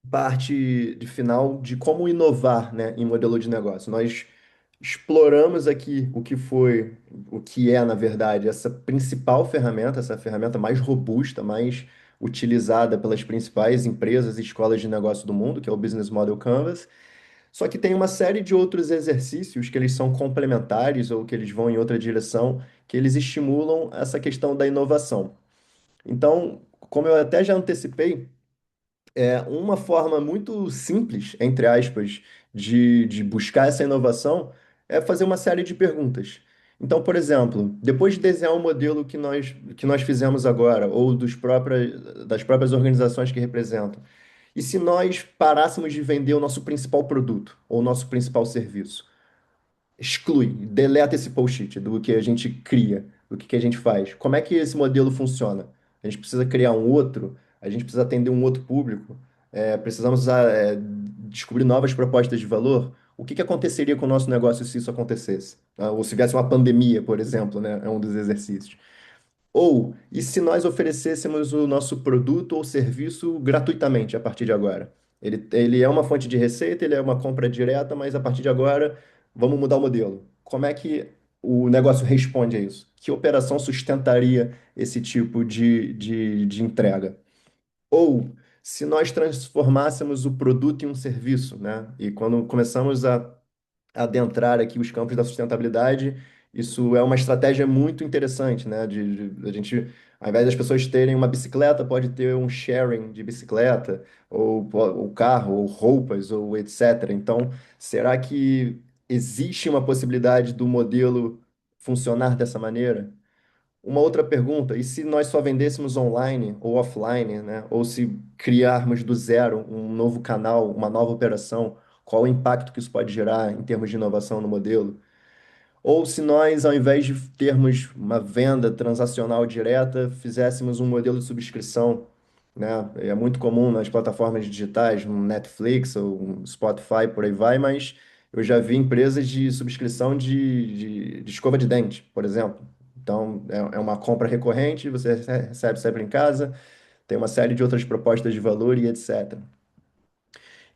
parte de final de como inovar, né, em modelo de negócio. Nós exploramos aqui o que é, na verdade, essa principal ferramenta, essa ferramenta mais robusta, mais utilizada pelas principais empresas e escolas de negócio do mundo, que é o Business Model Canvas. Só que tem uma série de outros exercícios que eles são complementares ou que eles vão em outra direção, que eles estimulam essa questão da inovação. Então, como eu até já antecipei, uma forma muito simples, entre aspas, de buscar essa inovação é fazer uma série de perguntas. Então, por exemplo, depois de desenhar o modelo que nós fizemos agora, ou das próprias organizações que representam, e se nós parássemos de vender o nosso principal produto ou o nosso principal serviço? Exclui, deleta esse post-it do que a gente cria, do que a gente faz. Como é que esse modelo funciona? A gente precisa criar um outro? a gente precisa atender um outro público, precisamos descobrir novas propostas de valor. O que que aconteceria com o nosso negócio se isso acontecesse? Ou se tivesse uma pandemia, por exemplo, né? É um dos exercícios. Ou, e se nós oferecêssemos o nosso produto ou serviço gratuitamente a partir de agora? Ele é uma fonte de receita, ele é uma compra direta, mas a partir de agora, vamos mudar o modelo. Como é que o negócio responde a isso? Que operação sustentaria esse tipo de entrega? Ou, se nós transformássemos o produto em um serviço, né? E quando começamos a adentrar aqui os campos da sustentabilidade, isso é uma estratégia muito interessante, né? A gente, ao invés das pessoas terem uma bicicleta, pode ter um sharing de bicicleta, ou carro, ou roupas, ou etc. Então, será que existe uma possibilidade do modelo funcionar dessa maneira? Uma outra pergunta, e se nós só vendêssemos online ou offline, né? Ou se criarmos do zero um novo canal, uma nova operação, qual o impacto que isso pode gerar em termos de inovação no modelo? Ou se nós, ao invés de termos uma venda transacional direta, fizéssemos um modelo de subscrição, né? É muito comum nas plataformas digitais, um Netflix ou um Spotify, por aí vai, mas eu já vi empresas de subscrição de escova de dente, por exemplo. Então, é uma compra recorrente, você recebe sempre em casa, tem uma série de outras propostas de valor e etc.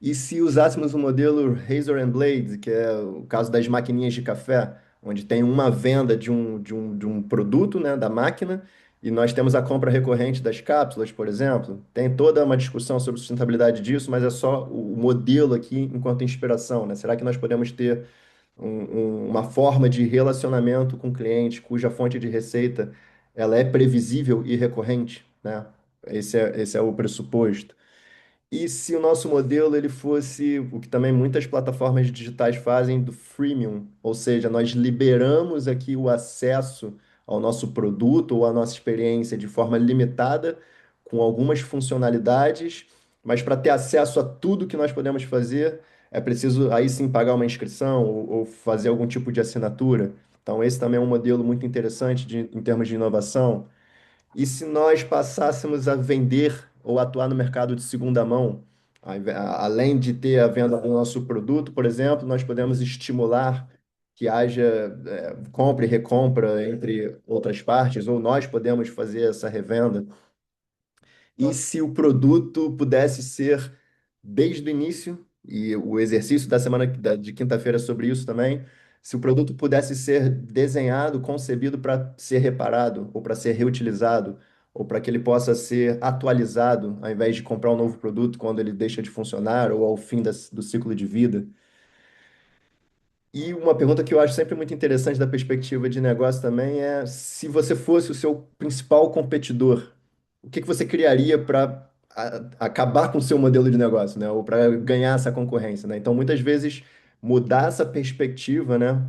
E se usássemos o modelo Razor and Blade, que é o caso das maquininhas de café, onde tem uma venda de um produto, né, da máquina, e nós temos a compra recorrente das cápsulas, por exemplo. Tem toda uma discussão sobre sustentabilidade disso, mas é só o modelo aqui enquanto inspiração, né? Será que nós podemos ter uma forma de relacionamento com o cliente cuja fonte de receita ela é previsível e recorrente, né? Esse é o pressuposto. E se o nosso modelo ele fosse o que também muitas plataformas digitais fazem do freemium, ou seja, nós liberamos aqui o acesso ao nosso produto ou à nossa experiência de forma limitada, com algumas funcionalidades, mas para ter acesso a tudo que nós podemos fazer, é preciso aí sim pagar uma inscrição ou fazer algum tipo de assinatura. Então, esse também é um modelo muito interessante em termos de inovação. E se nós passássemos a vender ou atuar no mercado de segunda mão, além de ter a venda do nosso produto, por exemplo, nós podemos estimular que haja compra e recompra entre outras partes, ou nós podemos fazer essa revenda. E se o produto pudesse ser desde o início, e o exercício da semana de quinta-feira é sobre isso também, se o produto pudesse ser desenhado, concebido para ser reparado, ou para ser reutilizado, ou para que ele possa ser atualizado, ao invés de comprar um novo produto quando ele deixa de funcionar, ou ao fim do ciclo de vida. E uma pergunta que eu acho sempre muito interessante da perspectiva de negócio também é: se você fosse o seu principal competidor, o que que você criaria para acabar com o seu modelo de negócio, né? Ou para ganhar essa concorrência, né? Então, muitas vezes, mudar essa perspectiva, né?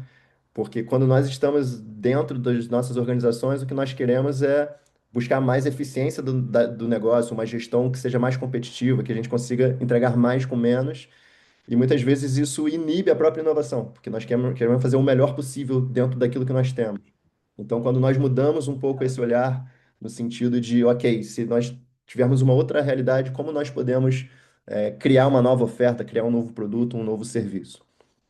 Porque quando nós estamos dentro das nossas organizações, o que nós queremos é buscar mais eficiência do negócio, uma gestão que seja mais competitiva, que a gente consiga entregar mais com menos. E muitas vezes isso inibe a própria inovação, porque nós queremos fazer o melhor possível dentro daquilo que nós temos. Então, quando nós mudamos um pouco esse olhar, no sentido de, ok, se nós tivermos uma outra realidade, como nós podemos criar uma nova oferta, criar um novo produto, um novo serviço?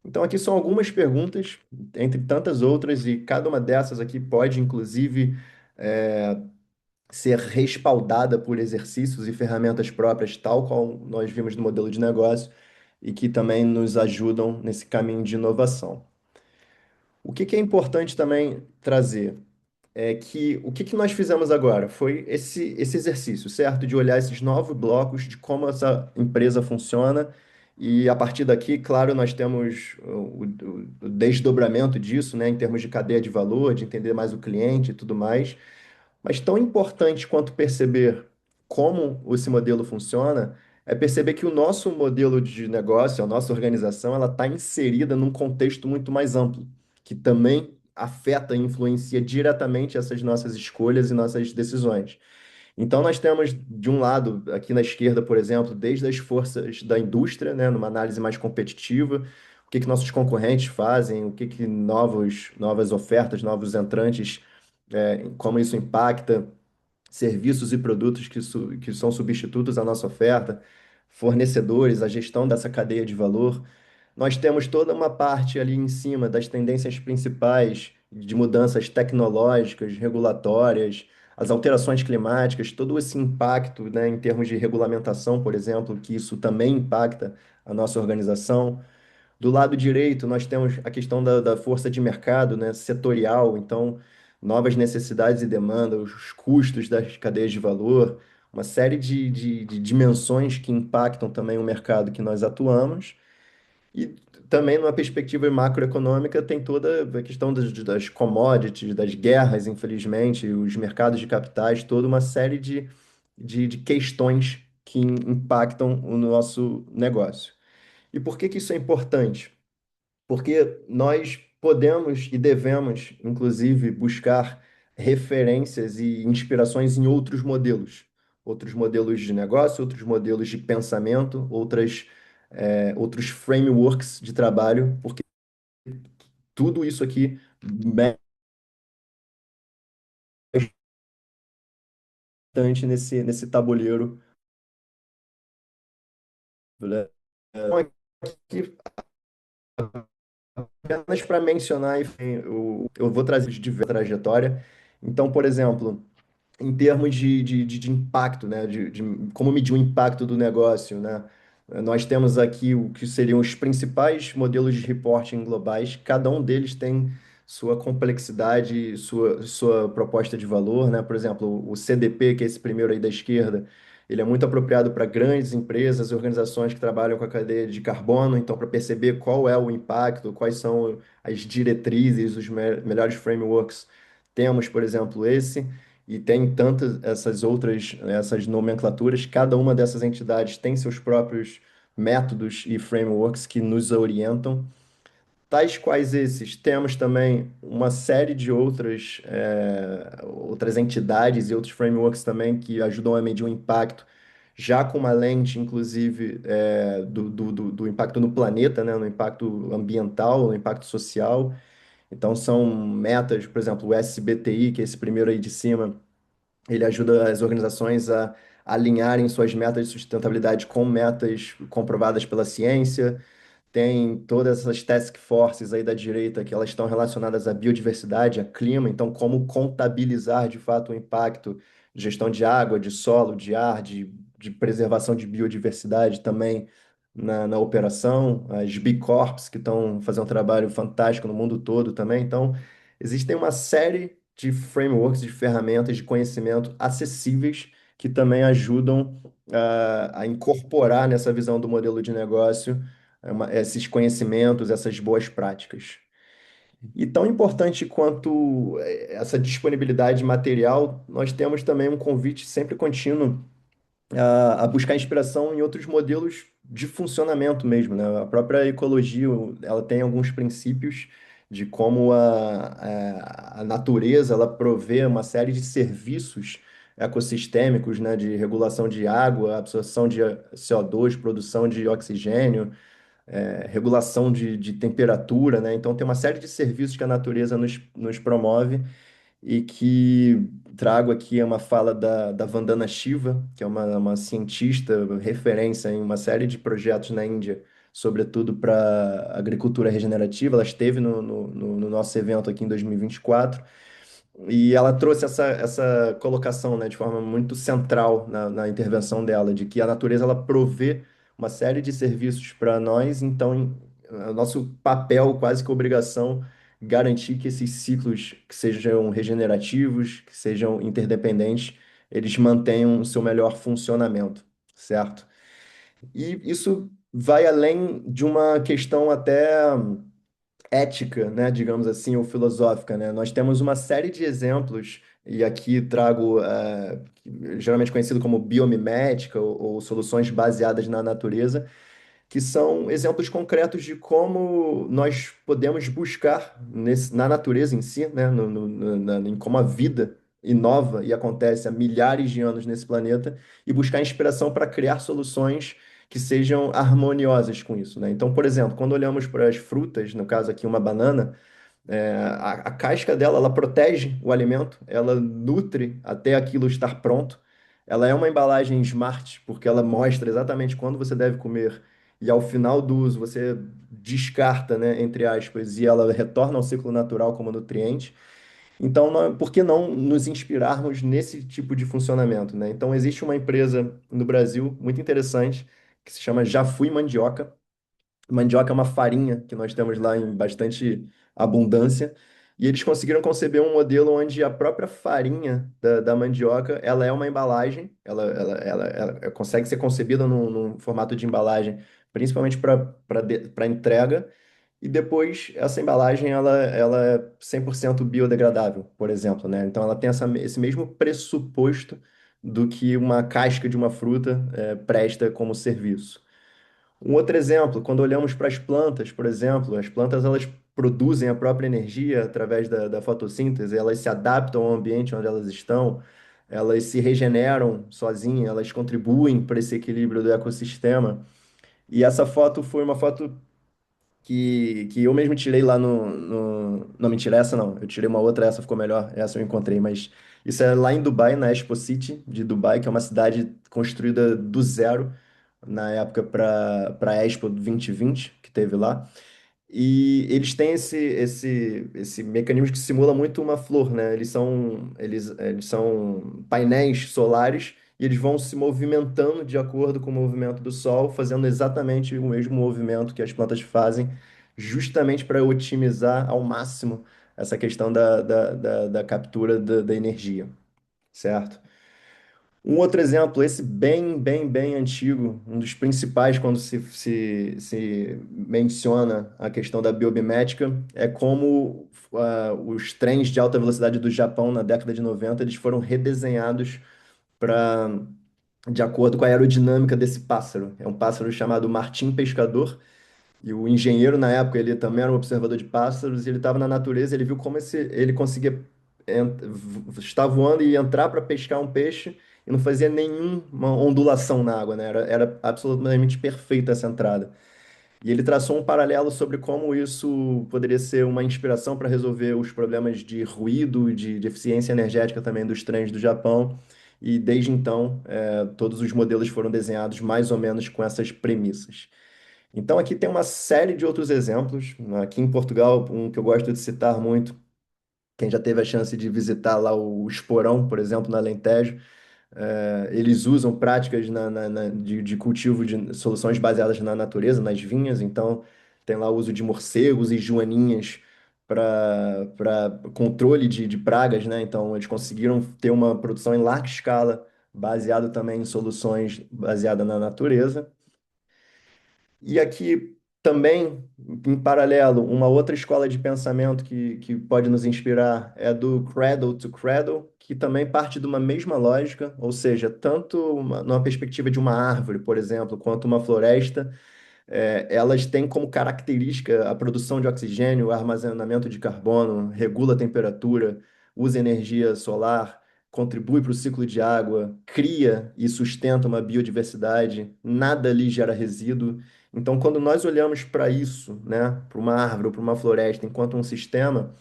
Então, aqui são algumas perguntas, entre tantas outras, e cada uma dessas aqui pode, inclusive, ser respaldada por exercícios e ferramentas próprias, tal qual nós vimos no modelo de negócio, e que também nos ajudam nesse caminho de inovação. O que que é importante também trazer é que o que que nós fizemos agora foi esse exercício, certo? De olhar esses 9 blocos de como essa empresa funciona. E a partir daqui, claro, nós temos o desdobramento disso, né, em termos de cadeia de valor, de entender mais o cliente e tudo mais. Mas tão importante quanto perceber como esse modelo funciona é perceber que o nosso modelo de negócio, a nossa organização, ela está inserida num contexto muito mais amplo, que também afeta e influencia diretamente essas nossas escolhas e nossas decisões. Então, nós temos, de um lado, aqui na esquerda, por exemplo, desde as forças da indústria, né, numa análise mais competitiva, o que que nossos concorrentes fazem, o que que novas ofertas, novos entrantes, como isso impacta serviços e produtos que são substitutos à nossa oferta, fornecedores, a gestão dessa cadeia de valor. Nós temos toda uma parte ali em cima das tendências principais de mudanças tecnológicas, regulatórias, as alterações climáticas, todo esse impacto, né, em termos de regulamentação, por exemplo, que isso também impacta a nossa organização. Do lado direito, nós temos a questão da força de mercado, né, setorial, então, novas necessidades e demandas, os custos das cadeias de valor, uma série de dimensões que impactam também o mercado que nós atuamos. E também, numa perspectiva macroeconômica, tem toda a questão das commodities, das guerras, infelizmente, os mercados de capitais, toda uma série de questões que impactam o nosso negócio. E por que que isso é importante? Porque nós podemos e devemos, inclusive, buscar referências e inspirações em outros modelos de negócio, outros modelos de pensamento, outros frameworks de trabalho, porque tudo isso aqui mexe bastante nesse tabuleiro, né? Então, aqui, apenas para mencionar, enfim, eu vou trazer de diversa trajetória. Então, por exemplo, em termos de impacto, né? De como medir o impacto do negócio, né? Nós temos aqui o que seriam os principais modelos de reporting globais, cada um deles tem sua complexidade, sua proposta de valor, né? Por exemplo, o CDP, que é esse primeiro aí da esquerda, ele é muito apropriado para grandes empresas e organizações que trabalham com a cadeia de carbono, então, para perceber qual é o impacto, quais são as diretrizes, os melhores frameworks, temos, por exemplo, esse. E tem tantas essas outras, essas nomenclaturas, cada uma dessas entidades tem seus próprios métodos e frameworks que nos orientam. Tais quais esses, temos também uma série de outras entidades e outros frameworks também que ajudam a medir o impacto, já com uma lente, inclusive, do impacto no planeta, né, no impacto ambiental, no impacto social. Então, são metas, por exemplo, o SBTI, que é esse primeiro aí de cima, ele ajuda as organizações a alinharem suas metas de sustentabilidade com metas comprovadas pela ciência. Tem todas essas task forces aí da direita que elas estão relacionadas à biodiversidade, a clima, então como contabilizar de fato o impacto de gestão de água, de solo, de ar, de preservação de biodiversidade também na operação, as B Corps que estão fazendo um trabalho fantástico no mundo todo também. Então, existem uma série de frameworks, de ferramentas de conhecimento acessíveis que também ajudam a incorporar nessa visão do modelo de negócio esses conhecimentos, essas boas práticas. E tão importante quanto essa disponibilidade material, nós temos também um convite sempre contínuo a buscar inspiração em outros modelos de funcionamento mesmo, né? A própria ecologia, ela tem alguns princípios de como a natureza, ela provê uma série de serviços ecossistêmicos, né? De regulação de água, absorção de CO2, produção de oxigênio, regulação de temperatura, né? Então, tem uma série de serviços que a natureza nos promove e que trago aqui uma fala da Vandana Shiva, que é uma cientista, referência em uma série de projetos na Índia, sobretudo para agricultura regenerativa. Ela esteve no nosso evento aqui em 2024 e ela trouxe essa colocação, né, de forma muito central na intervenção dela, de que a natureza ela provê uma série de serviços para nós, então é o nosso papel, quase que obrigação, garantir que esses ciclos que sejam regenerativos, que sejam interdependentes, eles mantenham o seu melhor funcionamento, certo? E isso vai além de uma questão até ética, né, digamos assim, ou filosófica, né? Nós temos uma série de exemplos, e aqui trago, geralmente conhecido como biomimética ou soluções baseadas na natureza, que são exemplos concretos de como nós podemos buscar na natureza em si, né, em como a vida inova e acontece há milhares de anos nesse planeta, e buscar inspiração para criar soluções que sejam harmoniosas com isso, né? Então, por exemplo, quando olhamos para as frutas, no caso aqui uma banana, A casca dela, ela protege o alimento, ela nutre até aquilo estar pronto. Ela é uma embalagem smart, porque ela mostra exatamente quando você deve comer e ao final do uso você descarta, né, entre aspas, e ela retorna ao ciclo natural como nutriente. Então, por que não nos inspirarmos nesse tipo de funcionamento, né? Então, existe uma empresa no Brasil muito interessante que se chama Já Fui Mandioca. Mandioca é uma farinha que nós temos lá em bastante abundância. E eles conseguiram conceber um modelo onde a própria farinha da mandioca, ela é uma embalagem, ela consegue ser concebida num formato de embalagem, principalmente para entrega, e depois essa embalagem ela é 100% biodegradável, por exemplo, né? Então ela tem esse mesmo pressuposto do que uma casca de uma fruta presta como serviço. Um outro exemplo, quando olhamos para as plantas, por exemplo, as plantas elas produzem a própria energia através da fotossíntese, elas se adaptam ao ambiente onde elas estão, elas se regeneram sozinhas, elas contribuem para esse equilíbrio do ecossistema. E essa foto foi uma foto que eu mesmo tirei lá Não, mentira, essa não. Eu tirei uma outra, essa ficou melhor, essa eu encontrei, mas isso é lá em Dubai, na Expo City de Dubai, que é uma cidade construída do zero na época para a Expo 2020, que teve lá. E eles têm esse mecanismo que simula muito uma flor, né? Eles são painéis solares e eles vão se movimentando de acordo com o movimento do sol, fazendo exatamente o mesmo movimento que as plantas fazem, justamente para otimizar ao máximo essa questão da captura da energia, certo? Um outro exemplo, esse bem antigo, um dos principais quando se menciona a questão da biomimética, é como os trens de alta velocidade do Japão na década de 90 eles foram redesenhados para de acordo com a aerodinâmica desse pássaro. É um pássaro chamado martim pescador, e o engenheiro, na época, ele também era um observador de pássaros, e ele estava na natureza, ele viu como ele conseguia estar voando e entrar para pescar um peixe e não fazia nenhuma ondulação na água, né? Era absolutamente perfeita essa entrada. E ele traçou um paralelo sobre como isso poderia ser uma inspiração para resolver os problemas de ruído, de eficiência energética também dos trens do Japão. E desde então, todos os modelos foram desenhados mais ou menos com essas premissas. Então, aqui tem uma série de outros exemplos. Aqui em Portugal, um que eu gosto de citar muito, quem já teve a chance de visitar lá o Esporão, por exemplo, no Alentejo, eles usam práticas de cultivo de soluções baseadas na natureza, nas vinhas. Então, tem lá o uso de morcegos e joaninhas para controle de pragas, né? Então, eles conseguiram ter uma produção em larga escala, baseado também em soluções baseadas na natureza. E aqui também, em paralelo, uma outra escola de pensamento que pode nos inspirar é do Cradle to Cradle, que também parte de uma mesma lógica, ou seja, tanto numa perspectiva de uma árvore, por exemplo, quanto uma floresta, elas têm como característica a produção de oxigênio, o armazenamento de carbono, regula a temperatura, usa energia solar, contribui para o ciclo de água, cria e sustenta uma biodiversidade, nada ali gera resíduo. Então, quando nós olhamos para isso, né, para uma árvore ou para uma floresta, enquanto um sistema,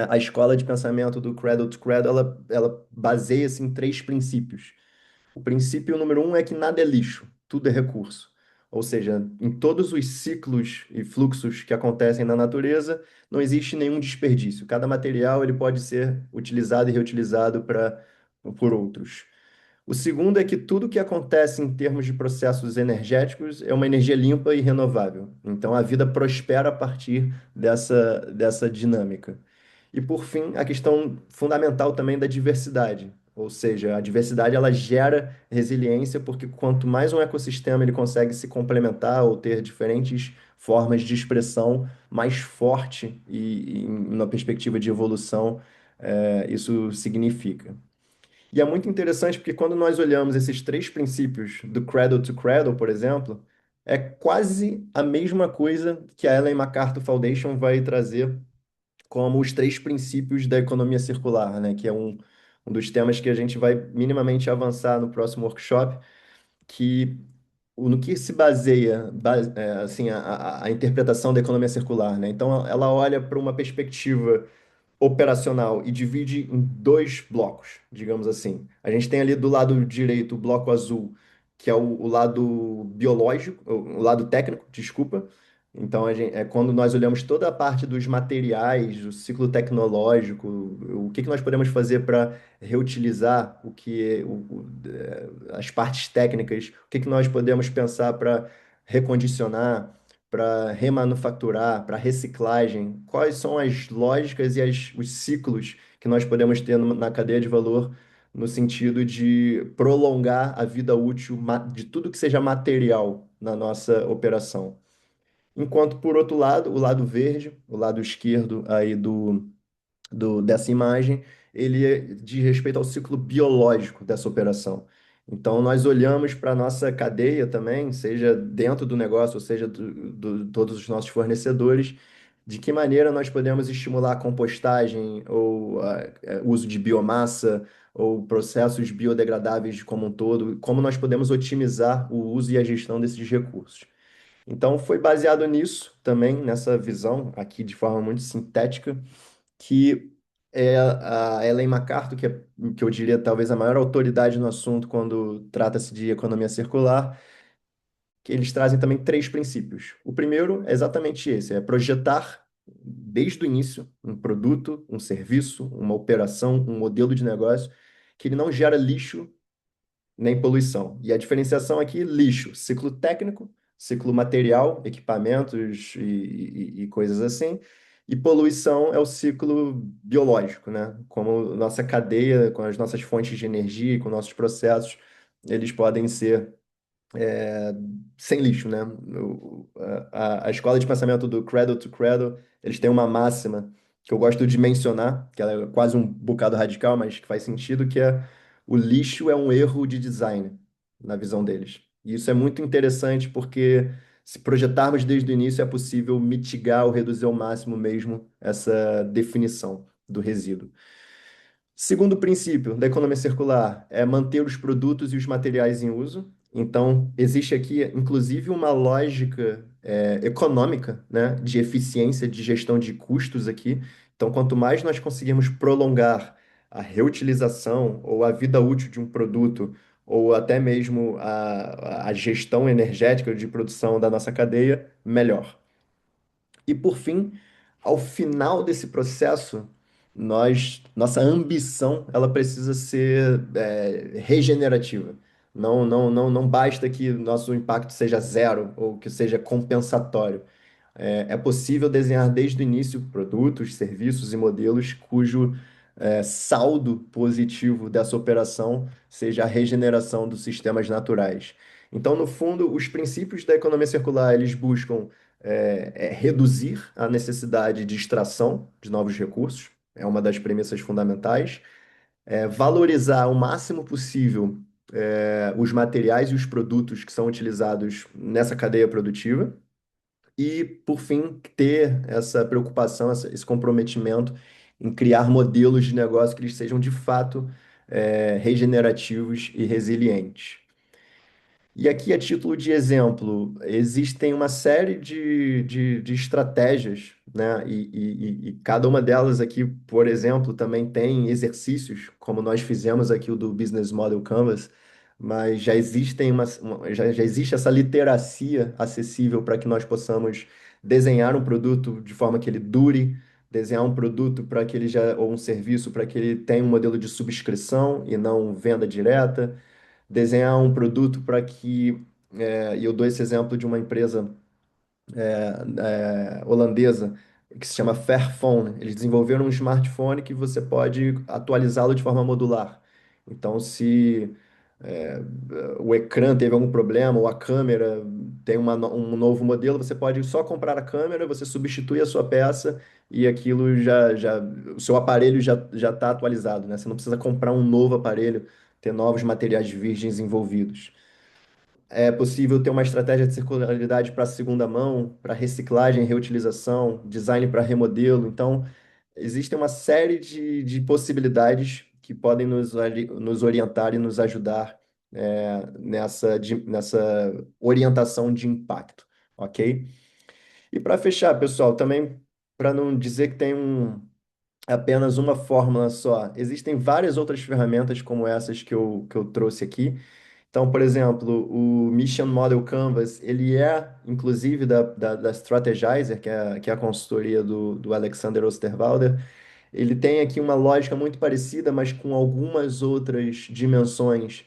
a escola de pensamento do Cradle to Cradle, ela baseia-se em três princípios. O princípio número um é que nada é lixo, tudo é recurso. Ou seja, em todos os ciclos e fluxos que acontecem na natureza, não existe nenhum desperdício. Cada material ele pode ser utilizado e reutilizado por outros. O segundo é que tudo que acontece em termos de processos energéticos é uma energia limpa e renovável. Então a vida prospera a partir dessa dinâmica. E por fim, a questão fundamental também da diversidade. Ou seja, a diversidade ela gera resiliência porque quanto mais um ecossistema ele consegue se complementar ou ter diferentes formas de expressão, mais forte e na perspectiva de evolução, isso significa. E é muito interessante porque quando nós olhamos esses três princípios do Cradle to Cradle, por exemplo, é quase a mesma coisa que a Ellen MacArthur Foundation vai trazer como os três princípios da economia circular, né? Que é um dos temas que a gente vai minimamente avançar no próximo workshop, que no que se baseia, assim, a interpretação da economia circular, né? Então, ela olha para uma perspectiva operacional e divide em dois blocos, digamos assim. A gente tem ali do lado direito o bloco azul, que é o lado biológico, o lado técnico, desculpa. Então, é quando nós olhamos toda a parte dos materiais, o ciclo tecnológico, o que que nós podemos fazer para reutilizar as partes técnicas, o que que nós podemos pensar para recondicionar, para remanufaturar, para reciclagem, quais são as lógicas e os ciclos que nós podemos ter na cadeia de valor no sentido de prolongar a vida útil de tudo que seja material na nossa operação. Enquanto, por outro lado, o lado verde, o lado esquerdo aí dessa imagem, diz respeito ao ciclo biológico dessa operação. Então, nós olhamos para a nossa cadeia também, seja dentro do negócio, ou seja, todos os nossos fornecedores, de que maneira nós podemos estimular a compostagem ou uso de biomassa ou processos biodegradáveis como um todo, como nós podemos otimizar o uso e a gestão desses recursos. Então, foi baseado nisso também, nessa visão, aqui de forma muito sintética, que é a Ellen MacArthur, que eu diria talvez a maior autoridade no assunto quando trata-se de economia circular, que eles trazem também três princípios. O primeiro é exatamente esse, é projetar desde o início um produto, um serviço, uma operação, um modelo de negócio que ele não gera lixo nem poluição. E a diferenciação aqui, lixo, ciclo técnico, ciclo material, equipamentos e coisas assim. E poluição é o ciclo biológico, né? Como nossa cadeia, com as nossas fontes de energia, com nossos processos, eles podem ser é, sem lixo, né? A escola de pensamento do Cradle to Cradle, eles têm uma máxima que eu gosto de mencionar, que ela é quase um bocado radical, mas que faz sentido, que é o lixo é um erro de design, na visão deles. E isso é muito interessante porque se projetarmos desde o início é possível mitigar ou reduzir ao máximo mesmo essa definição do resíduo. Segundo princípio da economia circular é manter os produtos e os materiais em uso. Então, existe aqui, inclusive, uma lógica econômica, né, de eficiência, de gestão de custos aqui. Então, quanto mais nós conseguirmos prolongar a reutilização ou a vida útil de um produto, ou até mesmo a gestão energética de produção da nossa cadeia, melhor. E por fim, ao final desse processo, nossa ambição, ela precisa ser regenerativa. Não basta que nosso impacto seja zero ou que seja compensatório. É possível desenhar desde o início produtos, serviços e modelos cujo saldo positivo dessa operação seja a regeneração dos sistemas naturais. Então, no fundo, os princípios da economia circular, eles buscam reduzir a necessidade de extração de novos recursos, é uma das premissas fundamentais, valorizar o máximo possível os materiais e os produtos que são utilizados nessa cadeia produtiva, e, por fim, ter essa preocupação, esse comprometimento em criar modelos de negócio que eles sejam de fato regenerativos e resilientes. E aqui, a título de exemplo, existem uma série de estratégias, né? E cada uma delas aqui, por exemplo, também tem exercícios, como nós fizemos aqui o do Business Model Canvas, mas já existe essa literacia acessível para que nós possamos desenhar um produto de forma que ele dure, desenhar um produto para que ele ou um serviço para que ele tenha um modelo de subscrição e não venda direta, desenhar um produto para que, e eu dou esse exemplo de uma empresa holandesa que se chama Fairphone. Eles desenvolveram um smartphone que você pode atualizá-lo de forma modular. Então, se é, o ecrã teve algum problema ou a câmera tem um novo modelo, você pode só comprar a câmera, você substitui a sua peça e aquilo o seu aparelho já está atualizado, né? Você não precisa comprar um novo aparelho, ter novos materiais virgens envolvidos. É possível ter uma estratégia de circularidade para segunda mão, para reciclagem e reutilização, design para remodelo. Então, existem uma série de possibilidades que podem nos orientar e nos ajudar nessa orientação de impacto, ok? E para fechar, pessoal, também para não dizer que tem apenas uma fórmula só, existem várias outras ferramentas como essas que eu trouxe aqui. Então, por exemplo, o Mission Model Canvas, ele é, inclusive, da Strategizer, que é a consultoria do Alexander Osterwalder. Ele tem aqui uma lógica muito parecida, mas com algumas outras dimensões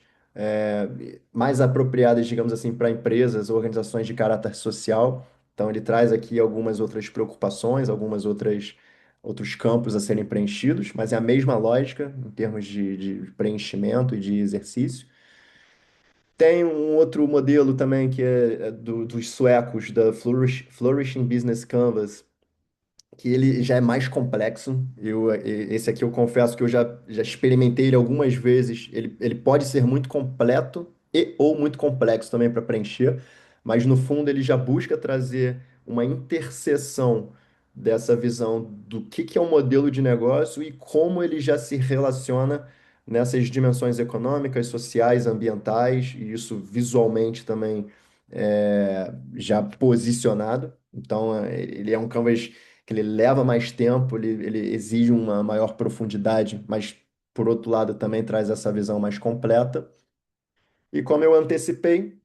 mais apropriadas, digamos assim, para empresas ou organizações de caráter social. Então, ele traz aqui algumas outras preocupações, outros campos a serem preenchidos, mas é a mesma lógica em termos de preenchimento e de exercício. Tem um outro modelo também que é dos suecos, da Flourishing Business Canvas, que ele já é mais complexo. Esse aqui eu confesso que eu já experimentei ele algumas vezes. Ele pode ser muito completo e ou muito complexo também para preencher, mas no fundo ele já busca trazer uma interseção dessa visão do que é um modelo de negócio e como ele já se relaciona nessas dimensões econômicas, sociais, ambientais, e isso visualmente também já posicionado. Então, ele é um canvas que ele leva mais tempo, ele exige uma maior profundidade, mas por outro lado também traz essa visão mais completa. E como eu antecipei,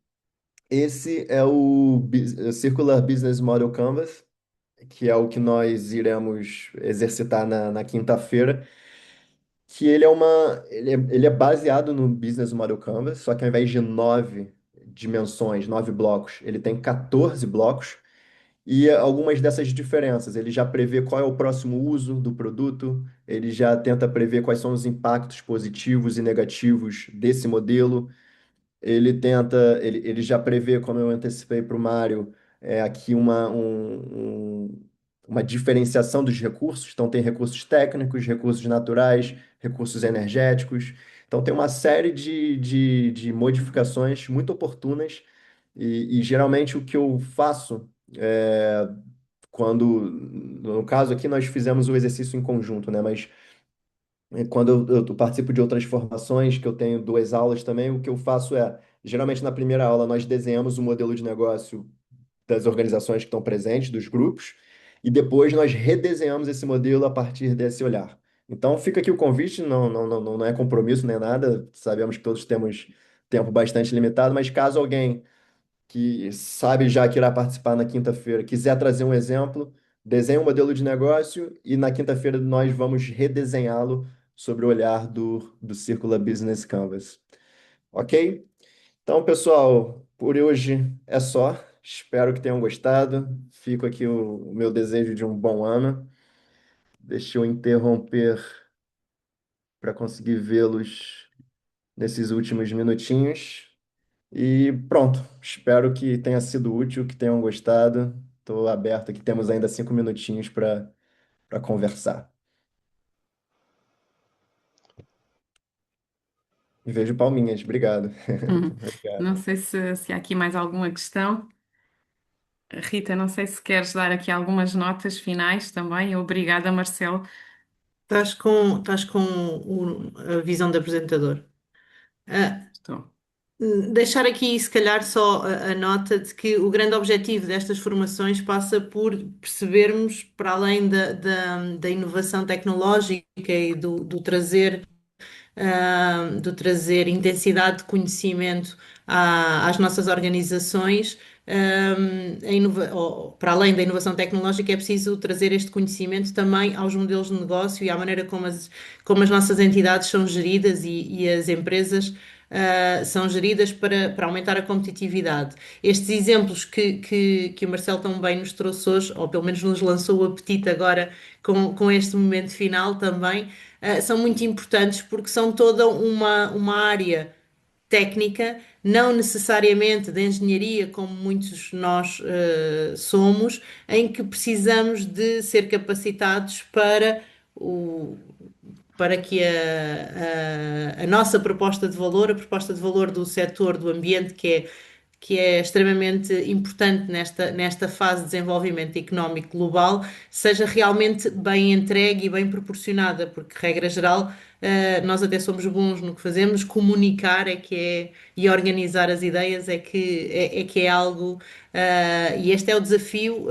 esse é o Circular Business Model Canvas, que é o que nós iremos exercitar na quinta-feira, que ele é baseado no Business Model Canvas, só que ao invés de 9 dimensões, 9 blocos, ele tem 14 blocos. E algumas dessas diferenças, ele já prevê qual é o próximo uso do produto, ele já tenta prever quais são os impactos positivos e negativos desse modelo, ele já prevê, como eu antecipei para o Mário, aqui uma diferenciação dos recursos. Então, tem recursos técnicos, recursos naturais, recursos energéticos. Então, tem uma série de modificações muito oportunas. E geralmente o que eu faço no caso aqui, nós fizemos o exercício em conjunto, né? Mas quando eu participo de outras formações, que eu tenho 2 aulas também, o que eu faço geralmente na primeira aula, nós desenhamos o modelo de negócio das organizações que estão presentes, dos grupos, e depois nós redesenhamos esse modelo a partir desse olhar. Então, fica aqui o convite, não é compromisso nem nada, sabemos que todos temos tempo bastante limitado, mas caso alguém que sabe já que irá participar na quinta-feira, quiser trazer um exemplo, desenhe um modelo de negócio e na quinta-feira nós vamos redesenhá-lo sobre o olhar do Circular Business Canvas. Ok? Então, pessoal, por hoje é só. Espero que tenham gostado. Fico aqui o meu desejo de um bom ano. Deixa eu interromper para conseguir vê-los nesses últimos minutinhos. E pronto, espero que tenha sido útil, que tenham gostado. Estou aberto aqui, temos ainda 5 minutinhos para conversar. E vejo palminhas, obrigado. Obrigado. Não sei se há aqui mais alguma questão. Rita, não sei se queres dar aqui algumas notas finais também. Obrigada, Marcelo. Estás com a visão do apresentador. Ah, Estou. Deixar aqui, se calhar, só a nota de que o grande objetivo destas formações passa por percebermos, para além da inovação tecnológica e do trazer intensidade de conhecimento às nossas organizações, para além da inovação tecnológica, é preciso trazer este conhecimento também aos modelos de negócio e à maneira como as nossas entidades são geridas e as empresas são geridas para aumentar a competitividade. Estes exemplos que o Marcelo tão bem nos trouxe hoje, ou pelo menos nos lançou o apetite agora com este momento final também, são muito importantes porque são toda uma área técnica, não necessariamente de engenharia, como muitos de nós somos, em que precisamos de ser capacitados para que a nossa proposta de valor, a proposta de valor do setor do ambiente, que é extremamente importante nesta fase de desenvolvimento económico global, seja realmente bem entregue e bem proporcionada, porque, regra geral, nós até somos bons no que fazemos, comunicar e organizar as ideias é que é algo, e este é o desafio,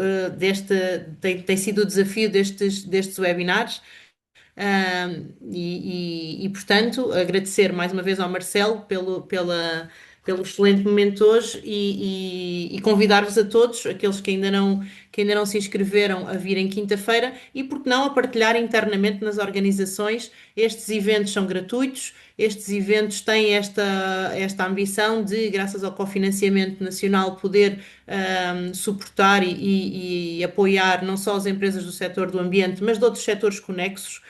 tem sido o desafio destes webinars. Portanto, agradecer mais uma vez ao Marcelo pelo excelente momento hoje e convidar-vos a todos, aqueles que ainda não se inscreveram, a virem quinta-feira e, por que não, a partilhar internamente nas organizações. Estes eventos são gratuitos, estes eventos têm esta ambição de, graças ao cofinanciamento nacional, poder suportar e apoiar não só as empresas do setor do ambiente, mas de outros setores conexos,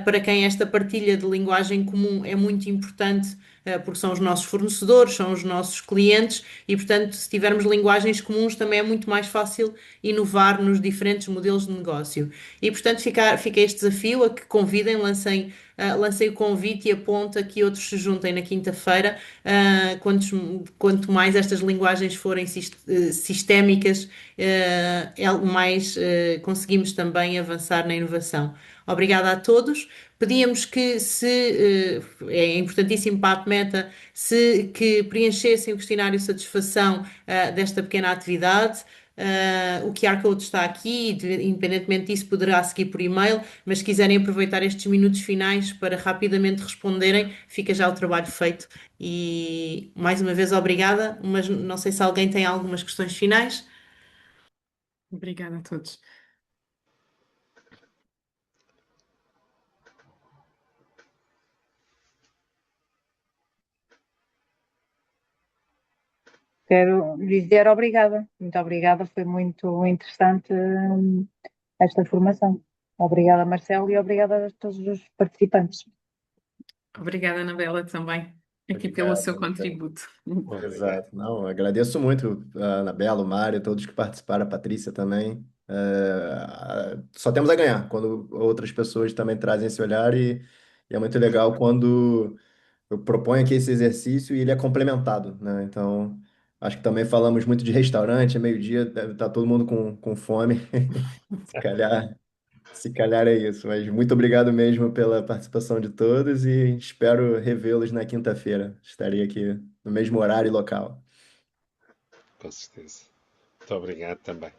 para quem esta partilha de linguagem comum é muito importante, porque são os nossos fornecedores, são os nossos clientes e, portanto, se tivermos linguagens comuns, também é muito mais fácil inovar nos diferentes modelos de negócio. E, portanto, fica este desafio a que convidem, lancem o convite e aponta que outros se juntem na quinta-feira. Quanto mais estas linguagens forem sistémicas, mais conseguimos também avançar na inovação. Obrigada a todos. Pedíamos que, se é importantíssimo para a Meta, que preenchessem o questionário de satisfação desta pequena atividade. O QR Code está aqui, independentemente disso, poderá seguir por e-mail, mas se quiserem aproveitar estes minutos finais para rapidamente responderem, fica já o trabalho feito. E mais uma vez, obrigada, mas não sei se alguém tem algumas questões finais. Obrigada a todos. Quero dizer obrigada, muito obrigada, foi muito interessante esta formação. Obrigada, Marcelo, e obrigada a todos os participantes. Obrigada, Anabela, também, aqui pelo Obrigado, seu Anabela. contributo. Exato. Não, agradeço muito a Anabela, o Mário, todos que participaram, a Patrícia também. Só temos a ganhar quando outras pessoas também trazem esse olhar e é muito legal quando eu proponho aqui esse exercício e ele é complementado, né? Então, acho que também falamos muito de restaurante, é meio-dia, deve estar todo mundo com fome. Se calhar, se calhar é isso. Mas muito obrigado mesmo pela participação de todos e espero revê-los na quinta-feira. Estarei aqui no mesmo horário e local. Com certeza. Muito obrigado também.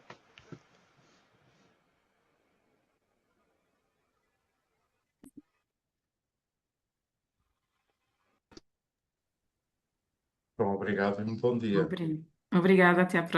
Bom, obrigado e um bom dia. Obrigada, até à próxima.